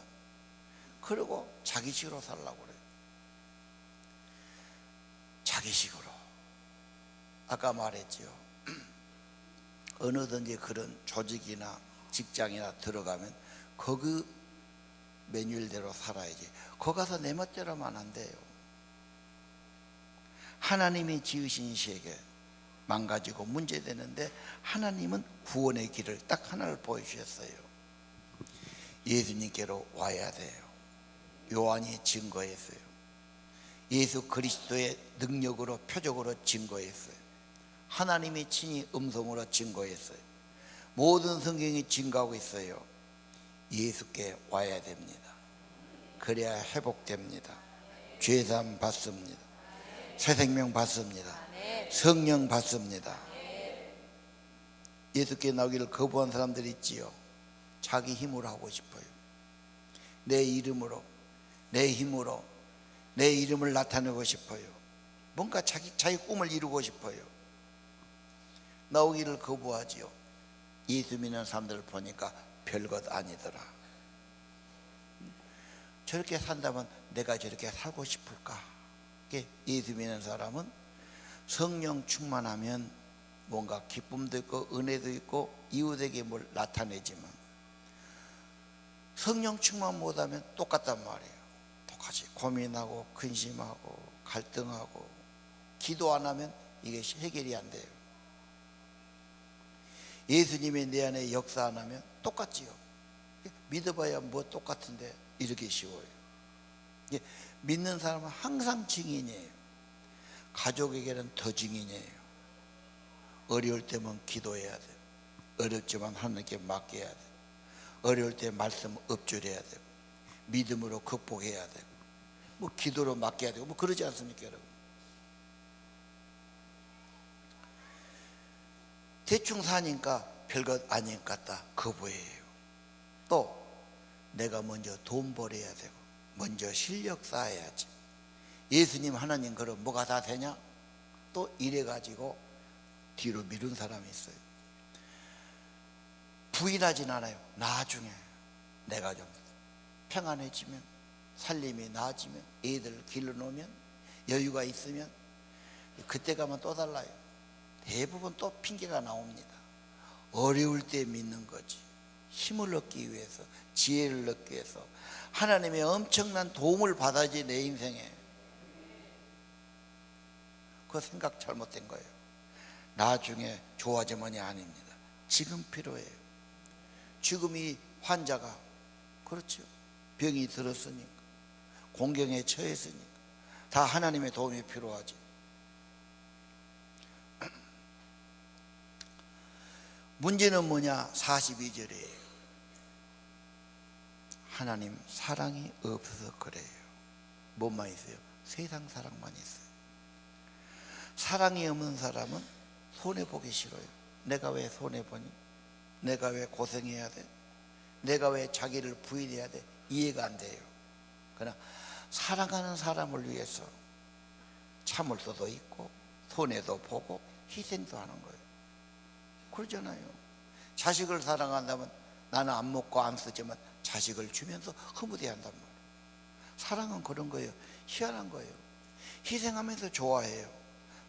그리고 자기식으로 살라고 그래요. 자기식으로. 아까 말했지요. 어느든지 그런 조직이나 직장이나 들어가면 거기 매뉴얼대로 살아야지. 거기 가서 내 멋대로만 안 돼요. 하나님이 지으신 세계 망가지고 문제되는데 하나님은 구원의 길을 딱 하나를 보여주셨어요. 예수님께로 와야 돼요. 요한이 증거했어요. 예수 그리스도의 능력으로 표적으로 증거했어요. 하나님이 친히 음성으로 증거했어요. 모든 성경이 증거하고 있어요. 예수께 와야 됩니다. 그래야 회복됩니다. 죄사함 받습니다. 새 생명 받습니다. 성령 받습니다. 예수께 나오기를 거부한 사람들이 있지요. 자기 힘으로 하고 싶어요. 내 이름으로, 내 힘으로 내 이름을 나타내고 싶어요. 뭔가 자기 꿈을 이루고 싶어요. 나오기를 거부하지요. 예수 믿는 사람들을 보니까 별것 아니더라. 저렇게 산다면 내가 저렇게 살고 싶을까? 예수 믿는 사람은 성령 충만하면 뭔가 기쁨도 있고 은혜도 있고 이웃에게 뭘 나타내지만 성령 충만 못하면 똑같단 말이에요. 똑같이 고민하고 근심하고 갈등하고 기도 안 하면 이게 해결이 안 돼요. 예수님이 내 안에 역사 안 하면 똑같지요. 믿어봐야 뭐 똑같은데 이렇게 쉬워요. 믿는 사람은 항상 증인이에요. 가족에게는 더 증인이에요. 어려울 때면 기도해야 돼요. 어렵지만 하나님께 맡겨야 돼요. 어려울 때 말씀 엎줄여야 되고 믿음으로 극복해야 되고 뭐 기도로 맡겨야 되고 뭐 그러지 않습니까 여러분? 대충 사니까 별것 아닌 것 같다 거부해요. 또 내가 먼저 돈 벌어야 되고 먼저 실력 쌓아야지. 예수님 하나님 그럼 뭐가 다 되냐? 또 이래가지고 뒤로 미룬 사람이 있어요. 부인하진 않아요. 나중에 내가 좀 평안해지면 살림이 나아지면 애들 길러놓으면 여유가 있으면 그때 가면 또 달라요. 대부분 또 핑계가 나옵니다. 어려울 때 믿는 거지. 힘을 얻기 위해서 지혜를 얻기 위해서 하나님의 엄청난 도움을 받아야지 내 인생에. 그 생각 잘못된 거예요. 나중에 좋아지면이 아닙니다. 지금 필요해요. 지금 이 환자가 그렇죠. 병이 들었으니까 공경에 처했으니까 다 하나님의 도움이 필요하지. 문제는 뭐냐? 42절이에요. 하나님 사랑이 없어서 그래요. 뭐만 있어요? 세상 사랑만 있어요. 사랑이 없는 사람은 손해보기 싫어요. 내가 왜 손해보니? 내가 왜 고생해야 돼? 내가 왜 자기를 부인해야 돼? 이해가 안 돼요. 그러나 사랑하는 사람을 위해서 참을 수도 있고 손해도 보고 희생도 하는 거예요. 그러잖아요. 자식을 사랑한다면 나는 안 먹고 안 쓰지만 자식을 주면서 흐뭇해 한단 말이에요. 사랑은 그런 거예요. 희한한 거예요. 희생하면서 좋아해요.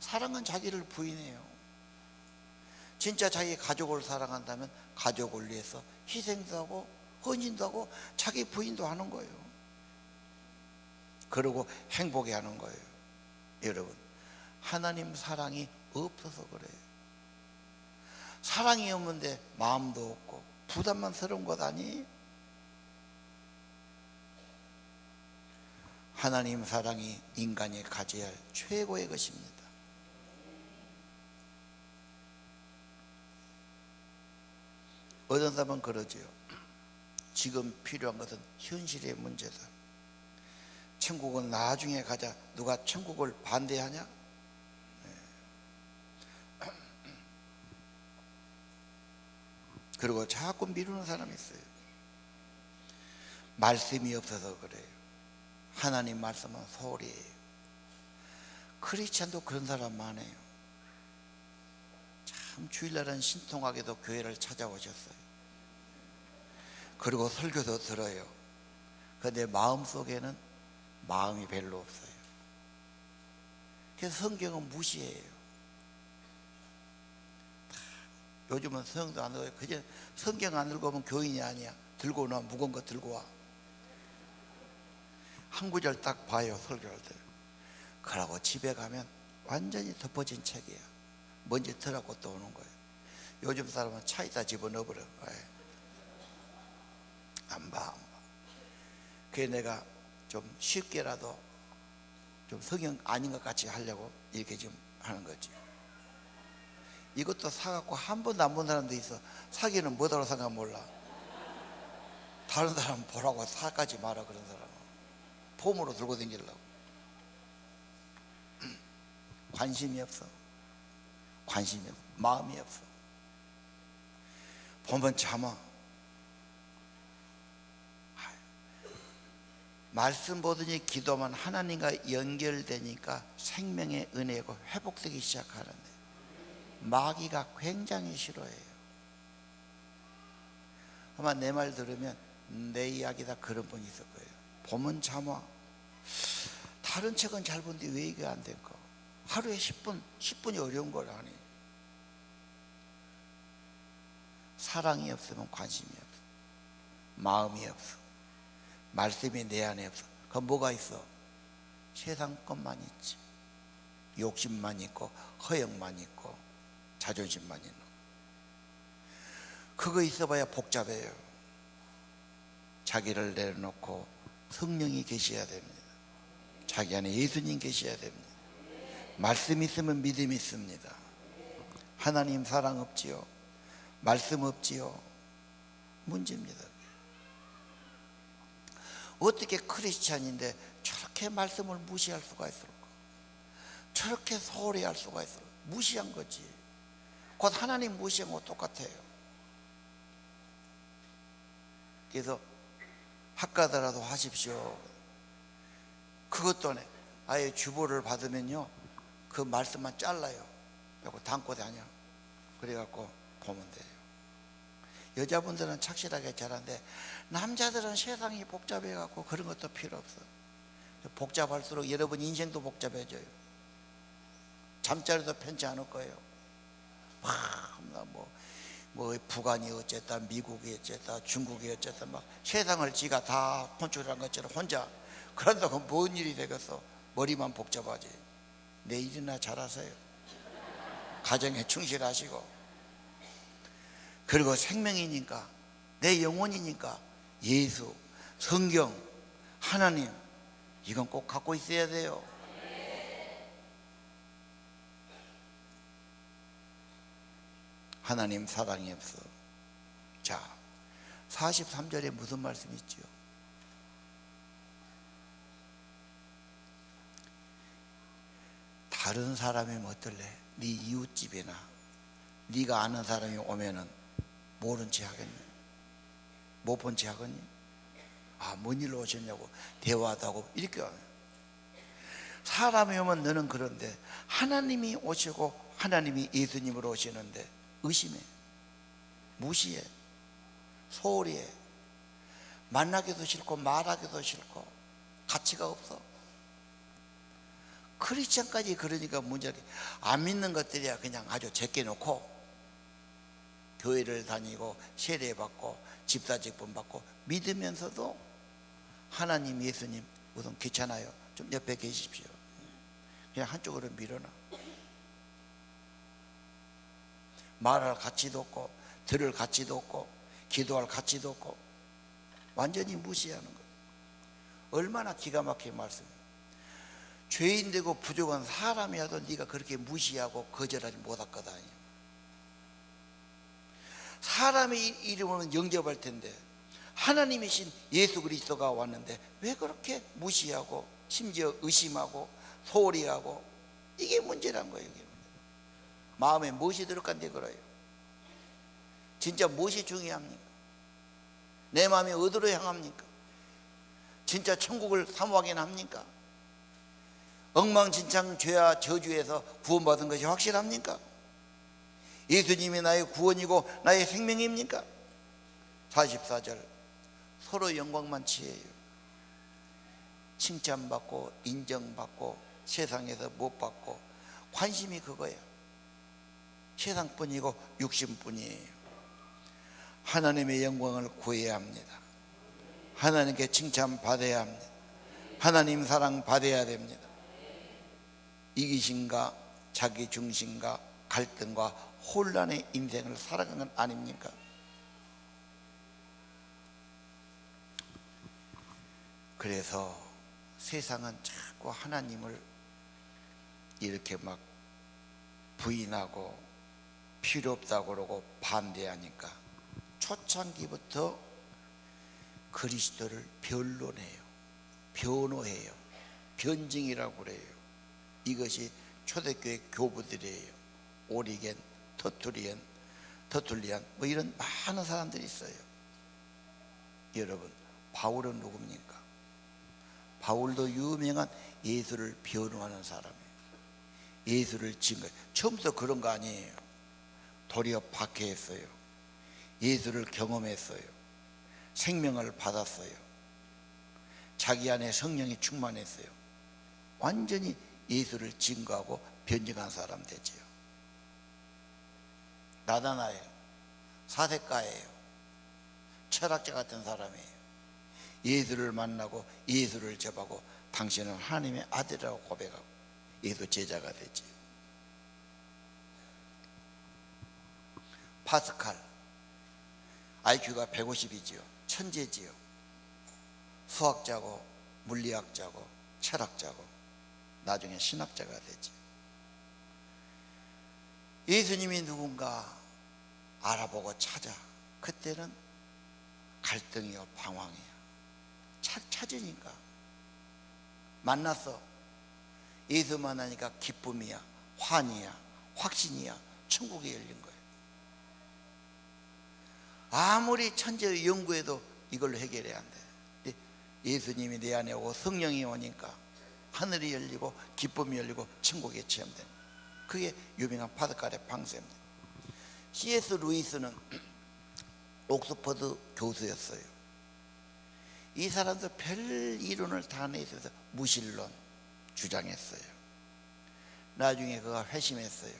사랑은 자기를 부인해요. 진짜 자기 가족을 사랑한다면 가족을 위해서 희생도 하고 헌신도 하고 자기 부인도 하는 거예요. 그러고 행복해 하는 거예요. 여러분, 하나님 사랑이 없어서 그래요. 사랑이 없는데 마음도 없고 부담만 스러운 것 아니? 하나님 사랑이 인간이 가져야 할 최고의 것입니다. 어떤 사람은 그러지요. 지금 필요한 것은 현실의 문제다. 천국은 나중에 가자. 누가 천국을 반대하냐? 그리고 자꾸 미루는 사람이 있어요. 말씀이 없어서 그래요. 하나님 말씀은 소리예요. 크리스찬도 그런 사람 많아요. 참 주일날은 신통하게도 교회를 찾아오셨어요. 그리고 설교도 들어요. 그런데 마음속에는 마음이 별로 없어요. 그래서 성경은 무시해요. 요즘은 성경도 안 읽어요. 그냥 성경 안 읽으면 교인이 아니야. 들고 와, 무거운 거 들고 와. 한 구절 딱 봐요, 설교할 때. 그러고 집에 가면 완전히 덮어진 책이야. 먼지 털하고 또 오는 거예요. 요즘 사람은 차에다 집어넣어버려. 안 봐. 그래 내가 좀 쉽게라도 좀 성경 아닌 것 같이 하려고 이렇게 좀 하는 거지. 이것도 사갖고 한 번도 안 본 사람도 있어. 사기는 뭐다로 생각 몰라. 다른 사람 보라고 사가지 마라. 그런 사람은 폼으로 들고 다니려고. 관심이 없어. 관심이 없어. 마음이 없어. 보면 참아. 말씀 보더니 기도만 하나님과 연결되니까 생명의 은혜고 회복되기 시작하는데 마귀가 굉장히 싫어해요. 아마 내 말 들으면 내 이야기다 그런 분이 있을 거예요. 보면 참아. 다른 책은 잘 본데 왜 이게 안 될까? 하루에 10분이 어려운 걸 하니. 사랑이 없으면 관심이 없어. 마음이 없어. 말씀이 내 안에 없어. 그럼 뭐가 있어? 세상 것만 있지. 욕심만 있고 허영만 있고 자존심만 있는 거. 그거 있어봐야 복잡해요. 자기를 내려놓고 성령이 계셔야 됩니다. 자기 안에 예수님 계셔야 됩니다. 말씀 있으면 믿음이 있습니다. 하나님 사랑 없지요. 말씀 없지요. 문제입니다. 어떻게 크리스찬인데 저렇게 말씀을 무시할 수가 있을까? 저렇게 소홀히 할 수가 있을까? 무시한 거지. 곧 하나님 무시한 거 똑같아요. 그래서 학가더라도 하십시오. 그것도 아예 주보를 받으면요 그 말씀만 잘라요. 그리고 담고 다녀. 그래갖고 보면 돼요. 여자분들은 착실하게 잘하는데 남자들은 세상이 복잡해갖고 그런 것도 필요 없어. 복잡할수록 여러분 인생도 복잡해져요. 잠자리도 편치 않을 거예요. 뭐 북한이 어쨌다, 미국이 어쨌다, 중국이 어쨌다, 막 세상을 지가 다 컨트롤한 것처럼 혼자. 그런다고 뭔 일이 되겠어? 머리만 복잡하지. 내 일이나 잘하세요. 가정에 충실하시고. 그리고 생명이니까, 내 영혼이니까 예수, 성경, 하나님 이건 꼭 갖고 있어야 돼요. 하나님 사랑이 없어. 자, 43절에 무슨 말씀이 있죠? 다른 사람이면 어떨래? 네 이웃집이나 네가 아는 사람이 오면은 모른 체 하겠니? 못 본 체 하겠니? 뭔 일로 오셨냐고 대화도 하고 이렇게 하면 사람이 오면 너는 그런데 하나님이 오시고 하나님이 예수님으로 오시는데 의심해, 무시해, 소홀히 해. 만나기도 싫고 말하기도 싫고 가치가 없어. 크리스천까지 그러니까 문제가 안 믿는 것들이야 그냥 아주 제껴놓고 교회를 다니고 세례받고 집사직분 받고 믿으면서도 하나님 예수님 우선 귀찮아요. 좀 옆에 계십시오. 그냥 한쪽으로 밀어놔. 말할 가치도 없고 들을 가치도 없고 기도할 가치도 없고 완전히 무시하는 거예요. 얼마나 기가 막힌 말씀이에요. 죄인 되고 부족한 사람이라도 네가 그렇게 무시하고 거절하지 못할 거다. 사람의 이름으로는 영접할 텐데 하나님이신 예수 그리스도가 왔는데 왜 그렇게 무시하고 심지어 의심하고 소홀히 하고 이게 문제란 거예요. 이게. 마음에 무엇이 들어간데 그래요? 진짜 무엇이 중요합니까? 내 마음이 어디로 향합니까? 진짜 천국을 사모하긴 합니까? 엉망진창 죄와 저주에서 구원받은 것이 확실합니까? 예수님이 나의 구원이고 나의 생명입니까? 44절 서로 영광만 취해요. 칭찬받고 인정받고 세상에서 못 받고 관심이 그거야. 세상뿐이고 육신뿐이에요. 하나님의 영광을 구해야 합니다. 하나님께 칭찬받아야 합니다. 하나님 사랑 받아야 됩니다. 이기심과 자기 중심과 갈등과 혼란의 인생을 살아가는 건 아닙니까? 그래서 세상은 자꾸 하나님을 이렇게 막 부인하고 필요 없다고 그러고 반대하니까 초창기부터 그리스도를 변론해요. 변호해요. 변증이라고 그래요. 이것이 초대교회 교부들이에요. 오리겐, 터툴리안 뭐 이런 많은 사람들이 있어요. 여러분, 바울은 누굽니까? 바울도 유명한 예수를 변호하는 사람이에요. 예수를 증거. 처음부터 그런 거 아니에요. 도리어 박해했어요. 예수를 경험했어요. 생명을 받았어요. 자기 안에 성령이 충만했어요. 완전히 예수를 증거하고 변증한 사람 되지요. 나다나엘 사색가예요. 철학자 같은 사람이에요. 예수를 만나고 예수를 접하고 당신은 하나님의 아들이라고 고백하고 예수 제자가 되지요. 파스칼 IQ가 150이지요. 천재지요. 수학자고 물리학자고 철학자고 나중에 신학자가 되지. 예수님이 누군가 알아보고 찾아. 그때는 갈등이요 방황이야. 찾으니까 만났어. 예수 만나니까 기쁨이야, 환희야, 확신이야. 천국이 열린 거예요. 아무리 천재의 연구해도 이걸로 해결해야 안 돼. 예수님이 내 안에 오고 성령이 오니까 하늘이 열리고 기쁨이 열리고 천국에 체험되는, 그게 유명한 파스칼의 방세입니다. C.S. 루이스는 옥스퍼드 교수였어요. 이 사람도 별 이론을 다 내세워서 무신론 주장했어요. 나중에 그가 회심했어요.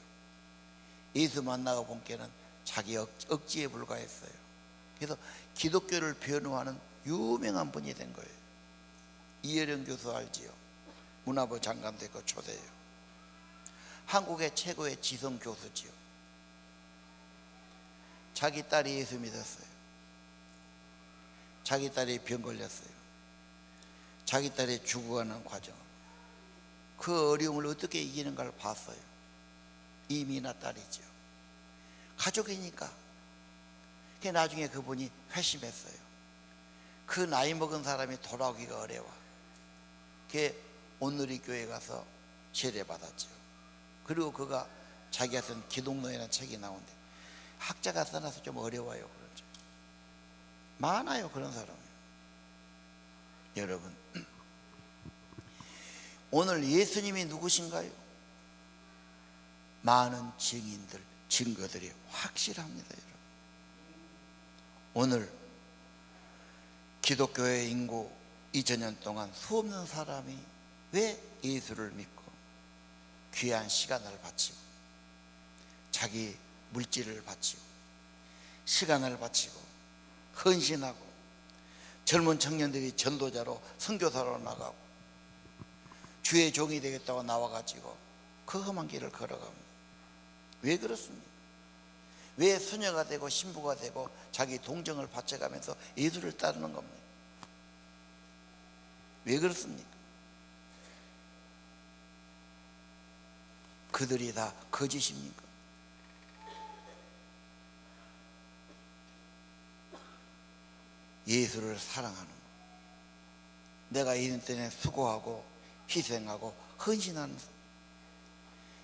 예수 만나고 본께는 자기 억지에 불과했어요. 그래서 기독교를 변호하는 유명한 분이 된 거예요. 이혜령 교수 알지요? 문화부 장관도 있고 초대예요. 한국의 최고의 지성 교수지요. 자기 딸이 예수 믿었어요. 자기 딸이 병 걸렸어요. 자기 딸이 죽어가는 과정, 그 어려움을 어떻게 이기는가를 봤어요. 이미나 딸이죠. 가족이니까. 나중에 그분이 회심했어요. 그 나이 먹은 사람이 돌아오기가 어려워. 온누리 교회 가서 세례받았죠. 그리고 그가 자기가 쓴 기독론이라는 책이 나오는데 학자가 써놔서 좀 어려워요. 그런 점 많아요. 그런 사람이. 여러분, 오늘 예수님이 누구신가요? 많은 증인들, 증거들이 확실합니다. 여러분, 오늘 기독교의 인구 2000년 동안 수없는 사람이 왜 예수를 믿고 귀한 시간을 바치고 자기 물질을 바치고 시간을 바치고 헌신하고 젊은 청년들이 전도자로 선교사로 나가고 주의 종이 되겠다고 나와가지고 그 험한 길을 걸어갑니다. 왜 그렇습니까? 왜 수녀가 되고 신부가 되고 자기 동정을 바쳐가면서 예수를 따르는 겁니까? 왜 그렇습니까? 그들이 다 거짓입니까? 예수를 사랑하는 것, 내가 이런 때에 수고하고 희생하고 헌신하는 것,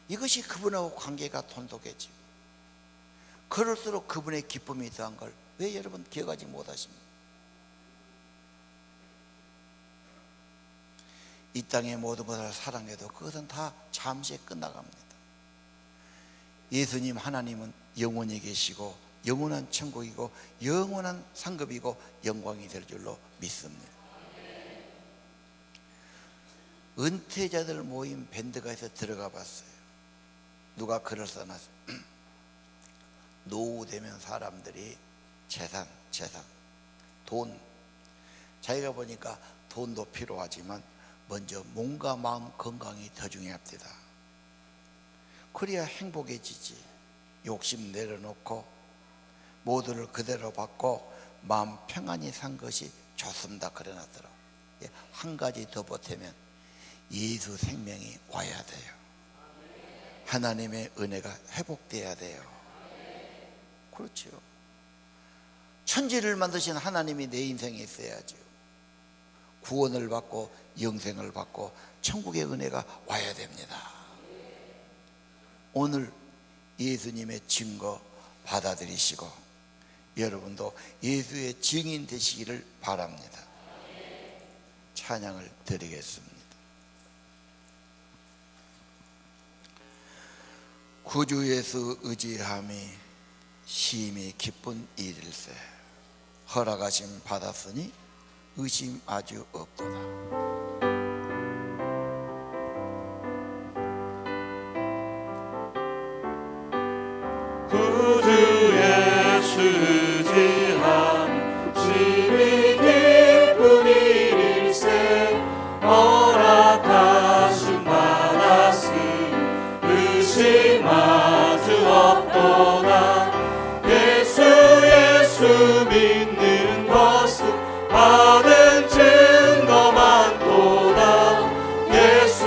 이것이 그분하고 관계가 돈독해지고 그럴수록 그분의 기쁨이 더한 걸 왜 여러분 기억하지 못하십니까? 이 땅의 모든 것을 사랑해도 그것은 다 잠시에 끝나갑니다. 예수님 하나님은 영원히 계시고 영원한 천국이고 영원한 상급이고 영광이 될 줄로 믿습니다. 은퇴자들 모임 밴드가 해서 들어가 봤어요. 누가 글을 써놨어요. 노후 되면 사람들이 재산, 돈, 자기가 보니까 돈도 필요하지만 먼저 몸과 마음 건강이 더 중요합니다. 그래야 행복해지지. 욕심 내려놓고 모두를 그대로 받고 마음 평안히 산 것이 좋습니다. 그래놨더라. 한 가지 더 보태면 예수 생명이 와야 돼요. 하나님의 은혜가 회복돼야 돼요. 그렇죠. 천지를 만드신 하나님이 내 인생에 있어야죠. 구원을 받고 영생을 받고 천국의 은혜가 와야 됩니다. 오늘 예수님의 증거 받아들이시고 여러분도 예수의 증인 되시기를 바랍니다. 찬양을 드리겠습니다. 구주 예수 의지함이 심히 기쁜 일일세. 허락하심 받았으니 의심 아주 없도다. 구주 예수 의지함 심히 기쁜 일일세. 허락하심 받았으니 의심 아주 없도다. 예수 믿는 것은 받은 증거 많도다. 예수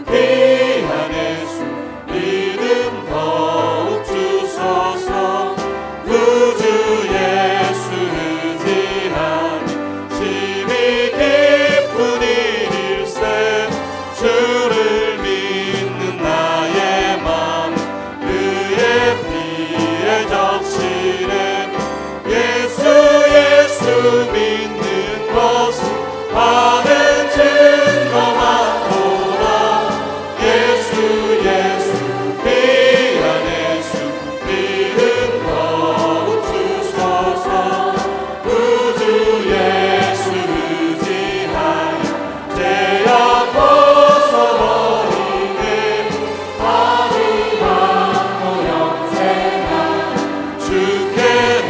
귀한 예수 믿음 더욱 주소서. 구주 예수 의지하니 심히 기쁜 일일세. 주를 믿는 나의 맘 그의 피에 적시네. 예수 믿는 것은 받은 증거 많도다. 예수 귀한 예수 믿음 더욱 주소서. 구주 예수 의지하여 죄악 벗어버리네. 마지막 영생한 주께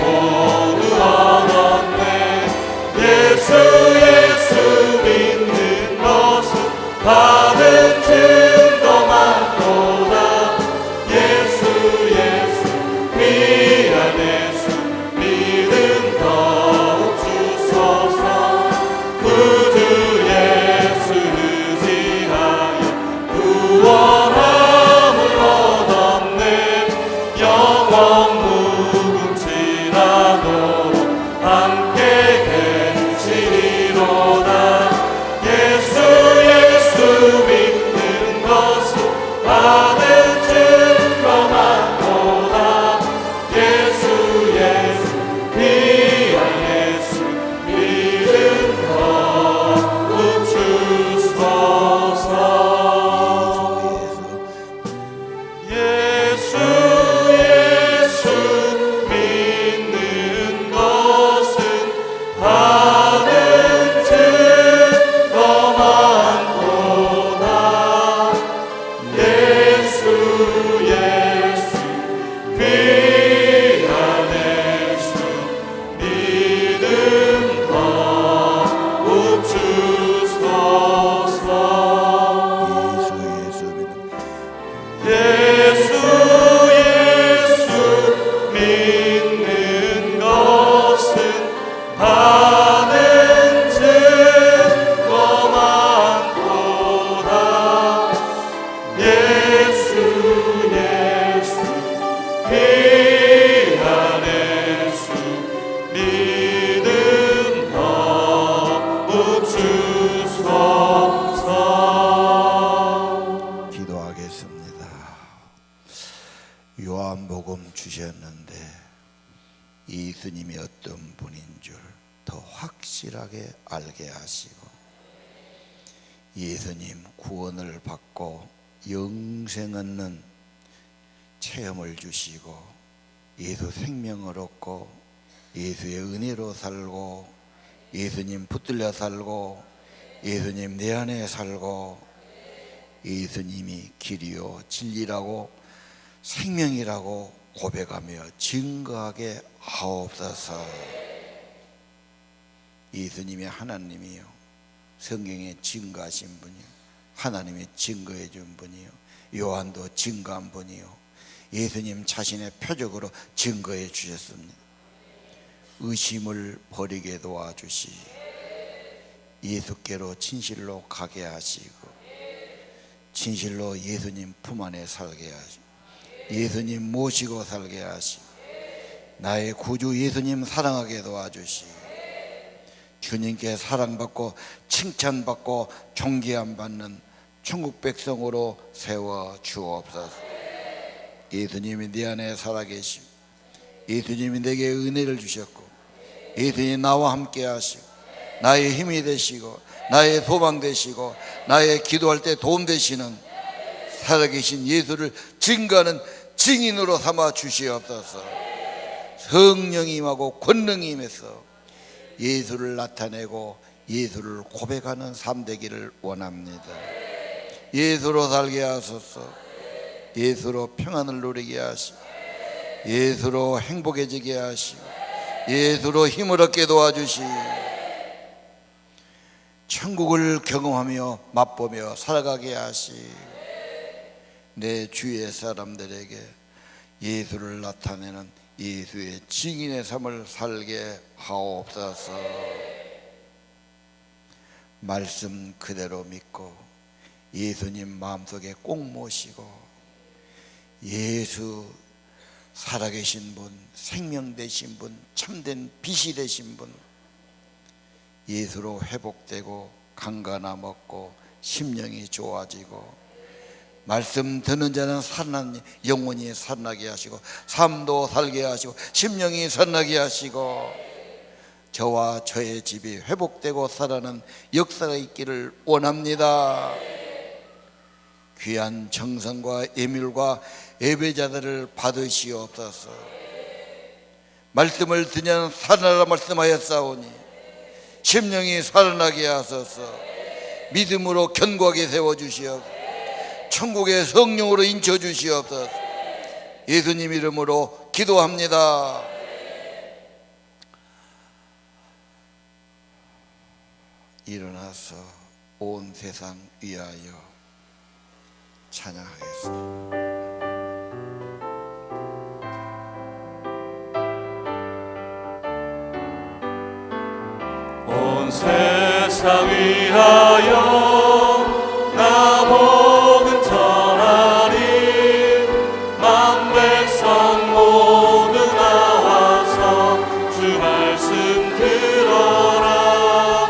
모두 얻었네. 예수 믿는 것은 받은 증거 많도다. 예수 귀한 예수 믿음 더욱 주소서. 구주 예수 의지하여 구원함을 얻었네. 영원 무궁지라도록 함께 계시리로다. 예수 믿는 것은 받은 증거 많도다. 예수 귀한 예수 믿음 더욱 주소서. 예수 믿는 것은 받은 증거 많도다. 예수 귀한 예수 믿음 더욱 주소서. 예수 믿는 것은 받은 증거 많도다. 예수 귀한 예수 믿음 더욱 주소서. 기도하겠습니다. 요한복음 주셨는데 예수님이 어떤 분인 줄 더 확실하게 알게 하시고 예수님 구원을 받고 영생 얻는 체험을 주시고 예수 생명을 얻고 예수의 은혜로 살고 예수님 붙들려 살고 예수님 내 안에 살고 예수님이 길이요 진리라고 생명이라고 고백하며 증거하게 하옵소서. 예수님이 하나님이요, 성경에 증거하신 분이요, 하나님이 증거해 준 분이요, 요한도 증거한 분이요, 예수님 자신의 표적으로 증거해 주셨습니다. 의심을 버리게 도와주시, 예수께로 진실로 가게 하시고, 진실로 예수님 품 안에 살게 하시고, 예수님 모시고 살게 하시고, 나의 구주 예수님 사랑하게 도와주시, 주님께 사랑받고 칭찬받고 존귀함 받는 천국 백성으로 세워 주옵소서. 예수님이 내 안에 살아계시고, 예수님이 내게 은혜를 주셨고, 예수님이 나와 함께 하시고, 나의 힘이 되시고, 나의 소망 되시고, 나의 기도할 때 도움 되시는 살아계신 예수를 증거하는 증인으로 삼아 주시옵소서. 성령이 임하고 권능이 임해서 예수를 나타내고 예수를 고백하는 삶 되기를 원합니다. 예수로 살게 하소서. 예수로 평안을 누리게 하시고, 예수로 행복해지게 하시고, 예수로 힘을 얻게 도와주시고, 천국을 경험하며 맛보며 살아가게 하시고, 내 주위의 사람들에게 예수를 나타내는 예수의 증인의 삶을 살게 하옵소서. 말씀 그대로 믿고 예수님 마음속에 꼭 모시고, 예수 살아계신 분, 생명 되신 분, 참된 빛이 되신 분, 예수로 회복되고 강가나 먹고 심령이 좋아지고, 말씀 듣는 자는 살아난 영혼이 살아나게 하시고, 삶도 살게 하시고, 심령이 살아나게 하시고, 저와 저의 집이 회복되고 살아나는 역사가 있기를 원합니다. 귀한 정성과 예물과 예배자들을 받으시옵소서. 말씀을 듣냐는 살아나라 말씀하였사오니 심령이 살아나게 하소서. 믿음으로 견고하게 세워주시옵소서. 천국의 성령으로 인쳐주시옵소서. 예수님 이름으로 기도합니다. 일어나서 온 세상 위하여 찬양하겠습니다. 온 세상 위하여 나 복음 전하리. 만 백성 모두 나와서 주 말씀 들어라.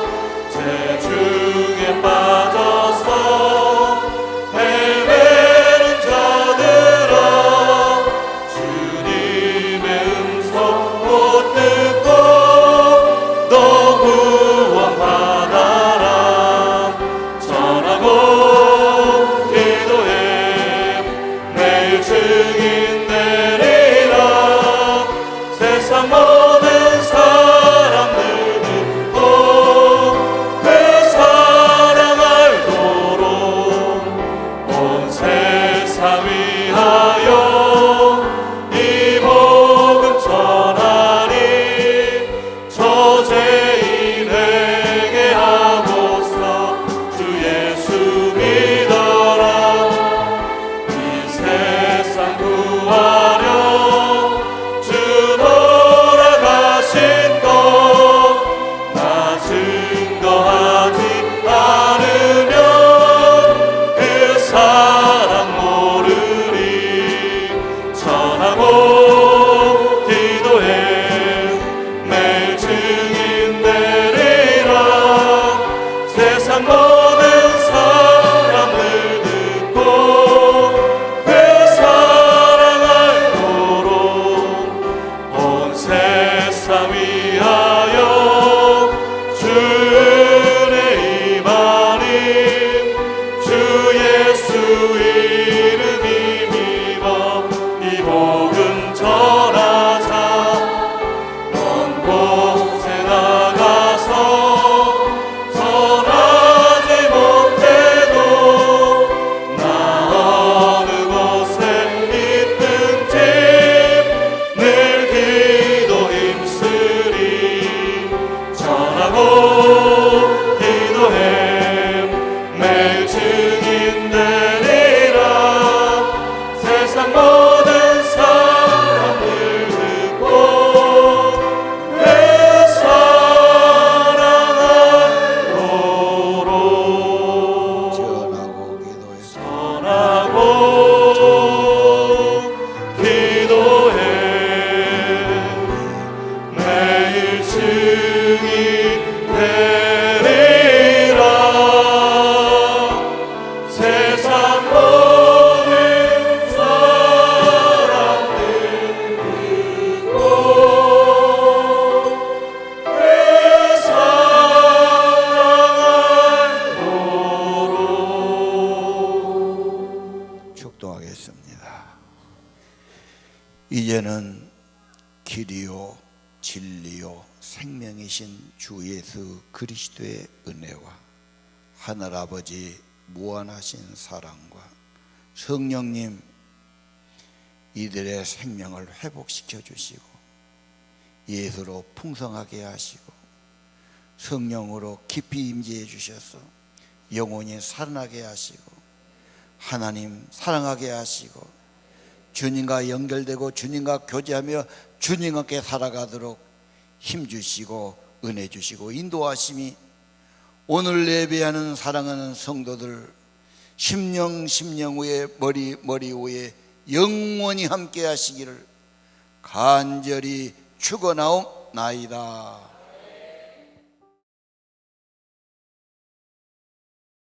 재중에 빠져서 헤매는 자들아, 주님의 음성 못 듣고 너 구원 받아라. 길이요 진리요 생명이신 주 예수 그리스도의 은혜와 하늘아버지 무한하신 사랑과 성령님 이들의 생명을 회복시켜 주시고 예수로 풍성하게 하시고 성령으로 깊이 임재해 주셔서 영혼이 살아나게 하시고 하나님 사랑하게 하시고 주님과 연결되고 주님과 교제하며 주님과 함께 살아가도록 힘주시고 은혜 주시고 인도하심이 오늘 예배하는 사랑하는 성도들 심령 후에 머리 후에 영원히 함께 하시기를 간절히 축원하옵나이다.